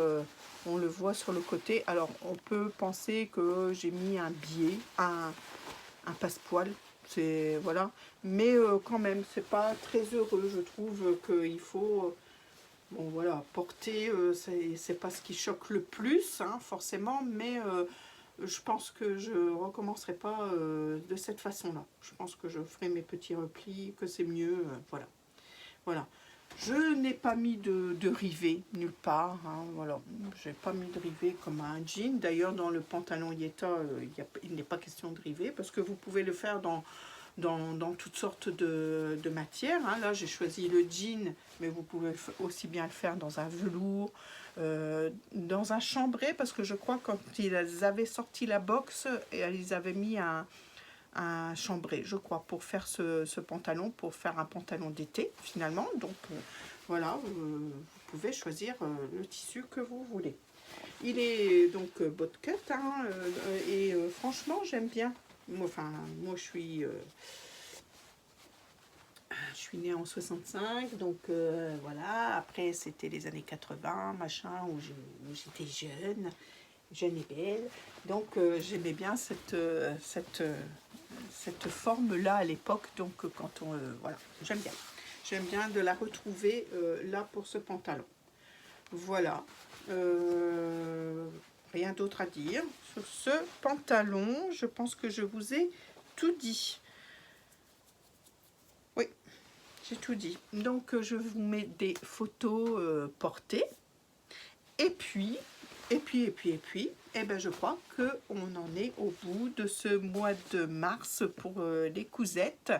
on le voit sur le côté. Alors, on peut penser que j'ai mis un biais, un passepoil, c'est voilà, mais quand même, c'est pas très heureux. Je trouve qu'il faut bon voilà, porter, c'est pas ce qui choque le plus, hein, forcément, mais je pense que je recommencerai pas de cette façon-là. Je pense que je ferai mes petits replis, que c'est mieux, voilà. Voilà. Je n'ai pas mis de rivet nulle part, hein, voilà. J'ai pas mis de rivet comme un jean. D'ailleurs, dans le pantalon Yetta, il n'est pas question de rivet, parce que vous pouvez le faire dans toutes sortes de matières. Hein. Là, j'ai choisi le jean, mais vous pouvez aussi bien le faire dans un velours, dans un chambré, parce que je crois quand ils avaient sorti la box, ils avaient mis un chambré, je crois, pour faire ce pantalon, pour faire un pantalon d'été, finalement. Donc, voilà, vous pouvez choisir le tissu que vous voulez. Il est donc bot cut, hein, et franchement, j'aime bien. Moi, moi, je suis née en 65, donc voilà. Après, c'était les années 80, machin, où j'étais jeune et belle. Donc, j'aimais bien cette forme-là à l'époque. Donc, quand voilà, j'aime bien. J'aime bien de la retrouver là pour ce pantalon. Voilà. Rien d'autre à dire sur ce pantalon. Je pense que je vous ai tout dit. Oui, j'ai tout dit. Donc, je vous mets des photos portées. Et puis, je crois qu'on en est au bout de ce mois de mars pour les cousettes.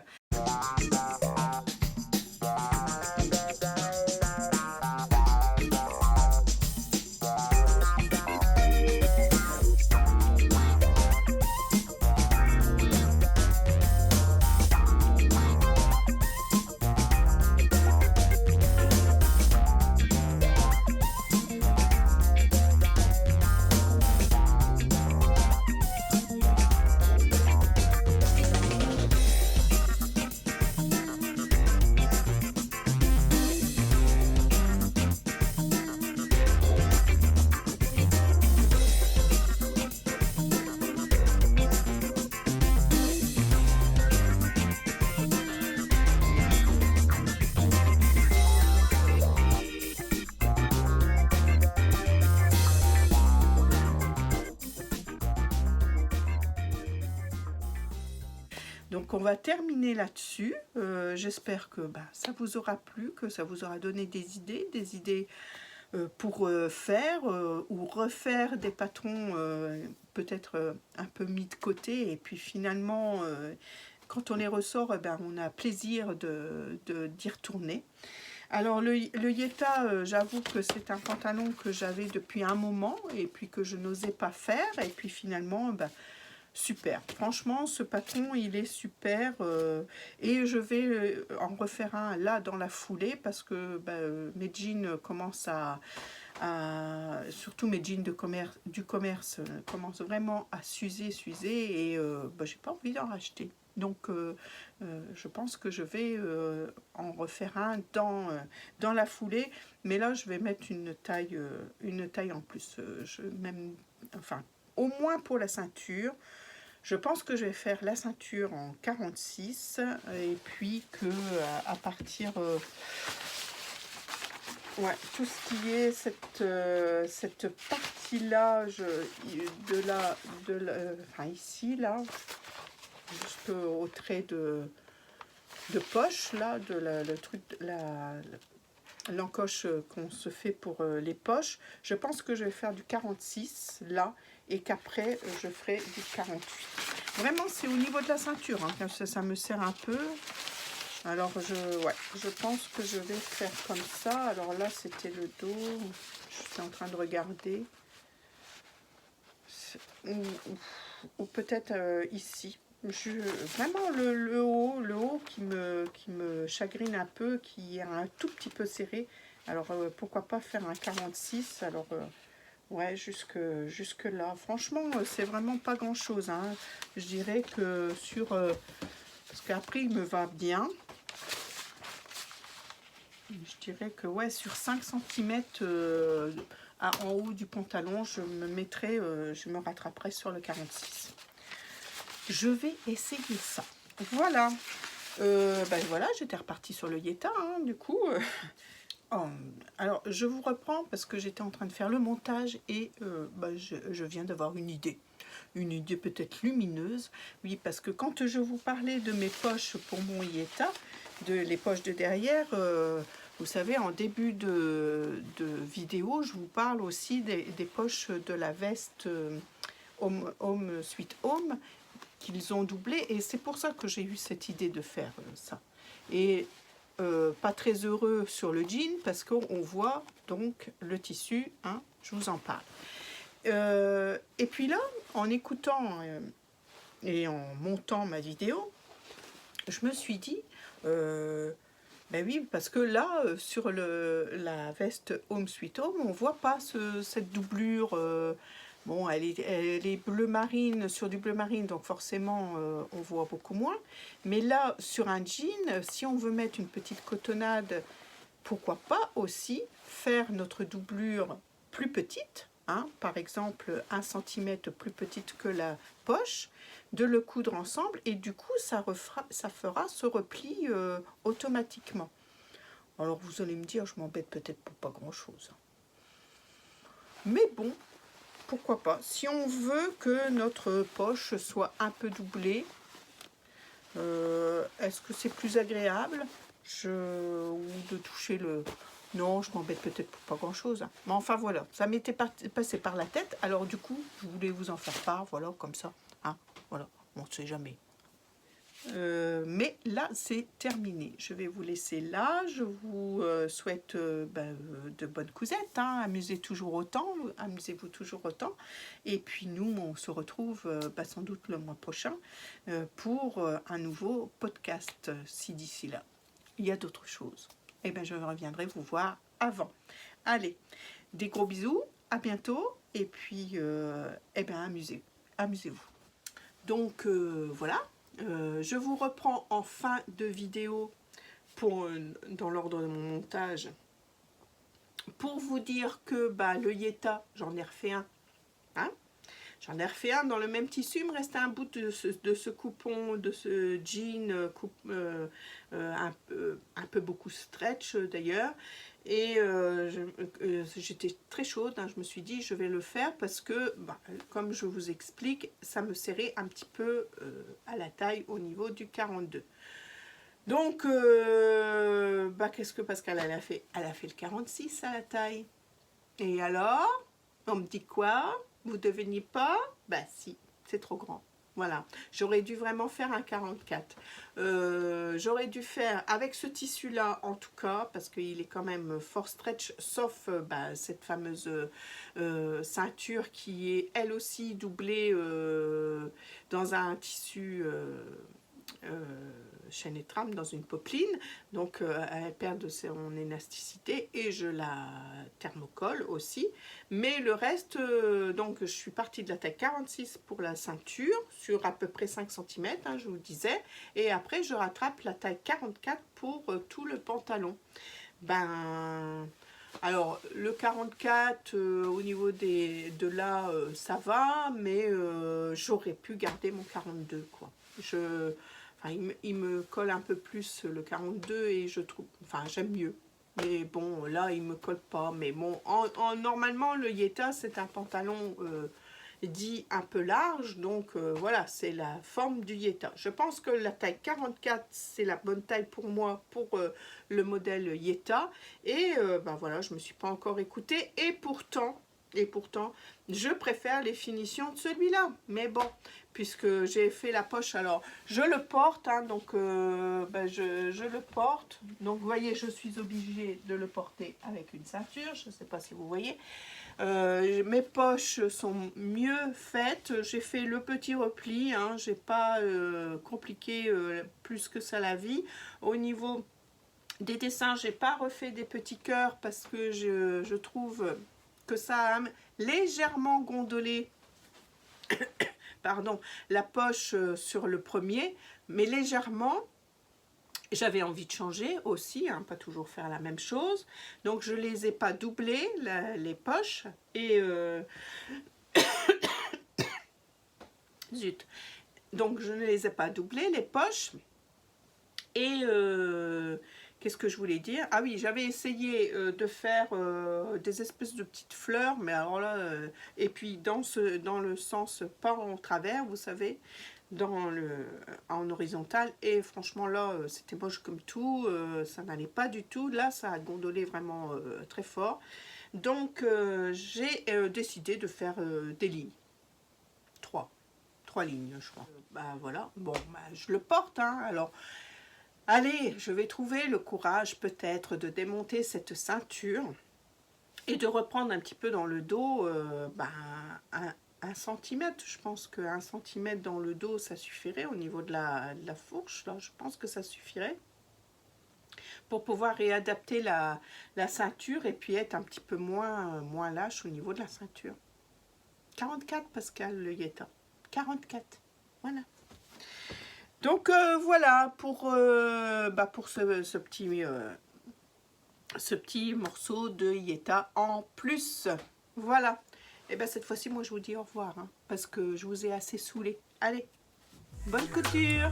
on va terminer là-dessus. J'espère que ça vous aura plu, que ça vous aura donné des idées pour faire ou refaire des patrons peut-être un peu mis de côté, et puis finalement quand on les ressort, on a plaisir d'y retourner. Alors le Yeta, j'avoue que c'est un pantalon que j'avais depuis un moment et puis que je n'osais pas faire, et puis finalement super, franchement ce patron il est super, et je vais en refaire un là dans la foulée parce que mes jeans commencent surtout mes jeans du commerce commencent vraiment à s'user et j'ai pas envie d'en racheter. Donc je pense que je vais en refaire un dans la foulée, mais là je vais mettre une taille en plus, enfin au moins pour la ceinture. Je pense que je vais faire la ceinture en 46, et puis que à partir ouais, tout ce qui est cette partie là enfin ici là jusqu'au trait de poche là, le truc, l'encoche qu'on se fait pour les poches, je pense que je vais faire du 46 là, et qu'après je ferai du 48. Vraiment c'est au niveau de la ceinture hein, ça me sert un peu. Alors je pense que je vais faire comme ça. Alors là c'était le dos, je suis en train de regarder, ou peut-être ici. Vraiment le haut qui me chagrine un peu, qui est un tout petit peu serré. Alors pourquoi pas faire un 46. Alors ouais, jusque là. Franchement c'est vraiment pas grand chose hein. Je dirais que parce qu'après il me va bien. Je dirais que ouais, sur 5 cm en haut du pantalon, je me rattraperai sur le 46. Je vais essayer ça. Voilà. Voilà, j'étais repartie sur le Yeta, hein, du coup. Alors, je vous reprends parce que j'étais en train de faire le montage et je viens d'avoir une idée. Une idée peut-être lumineuse. Oui, parce que quand je vous parlais de mes poches pour mon Yeta, les poches de derrière, vous savez, en début de vidéo, je vous parle aussi des poches de la veste Home Sweet Home qu'ils ont doublé, et c'est pour ça que j'ai eu cette idée de faire ça. Et pas très heureux sur le jean parce qu'on voit donc le tissu, hein, je vous en parle. Et puis là, en écoutant et en montant ma vidéo, je me suis dit, oui, parce que là, sur la veste Home Sweet Home, on voit pas cette doublure. Bon, elle est bleu marine, sur du bleu marine, donc forcément, on voit beaucoup moins. Mais là, sur un jean, si on veut mettre une petite cotonnade, pourquoi pas aussi faire notre doublure plus petite, hein, par exemple 1 cm plus petite que la poche, de le coudre ensemble, et du coup, ça fera ce repli automatiquement. Alors, vous allez me dire, je m'embête peut-être pour pas grand-chose. Mais bon, pourquoi pas, si on veut que notre poche soit un peu doublée, est-ce que c'est plus agréable ou de toucher le... Non, je m'embête peut-être pour pas grand-chose. Hein. Mais enfin, voilà, ça m'était passé par la tête. Alors du coup, je voulais vous en faire part, voilà, comme ça. Hein, voilà, on ne sait jamais. Mais là, c'est terminé. Je vais vous laisser là. Je vous souhaite de bonnes cousettes. Hein. Amusez-vous toujours autant. Et puis nous, on se retrouve sans doute le mois prochain pour un nouveau podcast. Si d'ici là, il y a d'autres choses, eh bien, je reviendrai vous voir avant. Allez, des gros bisous. À bientôt. Et puis, amusez-vous. Donc, voilà. Je vous reprends en fin de vidéo dans l'ordre de mon montage pour vous dire que le Yeta, j'en ai refait un. Hein, j'en ai refait un dans le même tissu. Il me restait un bout de ce coupon, de ce jean un peu beaucoup stretch d'ailleurs. Et j'étais très chaude, hein, je me suis dit je vais le faire parce que, bah, comme je vous explique, ça me serrait un petit peu à la taille au niveau du 42. Donc, bah, qu'est-ce que Pascal elle a fait? Elle a fait le 46 à la taille. Et alors, on me dit quoi? Vous devinez pas? Bah si, c'est trop grand. Voilà, j'aurais dû vraiment faire un 44. J'aurais dû faire avec ce tissu-là, en tout cas, parce qu'il est quand même fort stretch, sauf bah, cette fameuse ceinture qui est elle aussi doublée dans un tissu chaîne et trame, dans une popeline, donc elle perd de son élasticité, et je la thermocolle aussi, mais le reste, donc je suis partie de la taille 46 pour la ceinture, sur à peu près 5 cm, hein, je vous disais, et après je rattrape la taille 44 pour tout le pantalon. Ben... Alors, le 44, au niveau de là, ça va, mais j'aurais pu garder mon 42, quoi. Enfin, il me colle un peu plus le 42 et je trouve, enfin, j'aime mieux. Mais bon, là, il me colle pas. Mais bon, normalement, le Yeta, c'est un pantalon dit un peu large. Donc, voilà, c'est la forme du Yeta. Je pense que la taille 44, c'est la bonne taille pour moi, pour le modèle Yeta. Et ben voilà, je me suis pas encore écoutée. Et pourtant, je préfère les finitions de celui-là. Mais bon, puisque j'ai fait la poche, alors je le porte, hein, donc ben je le porte. Donc vous voyez, je suis obligée de le porter avec une ceinture. Je ne sais pas si vous voyez. Mes poches sont mieux faites. J'ai fait le petit repli, hein, j'ai pas compliqué plus que ça la vie. Au niveau des dessins, j'ai pas refait des petits cœurs parce que je trouve que ça a légèrement gondolé pardon, la poche sur le premier, mais légèrement. J'avais envie de changer aussi, hein, pas toujours faire la même chose. Donc je les ai pas doublées, les poches. Et zut. Donc je ne les ai pas doublées, les poches. Et qu'est-ce que je voulais dire? Ah oui, j'avais essayé de faire des espèces de petites fleurs, mais alors là, et puis dans le sens pas en travers, vous savez, en horizontal, et franchement là, c'était moche comme tout, ça n'allait pas du tout. Là, ça a gondolé vraiment très fort. Donc j'ai décidé de faire des lignes. Trois lignes, je crois. Bah voilà, bon, bah, je le porte, hein, alors... Allez, je vais trouver le courage peut-être de démonter cette ceinture et de reprendre un petit peu dans le dos ben, un centimètre. Je pense qu'un centimètre dans le dos, ça suffirait au niveau de la fourche. Là, je pense que ça suffirait pour pouvoir réadapter la ceinture et puis être un petit peu moins lâche au niveau de la ceinture. 44, Pascal, le Yeta. 44, voilà. Donc voilà pour ce petit morceau de Yeta en plus. Voilà. Et bien cette fois-ci, moi je vous dis au revoir, hein, parce que je vous ai assez saoulé. Allez, bonne couture!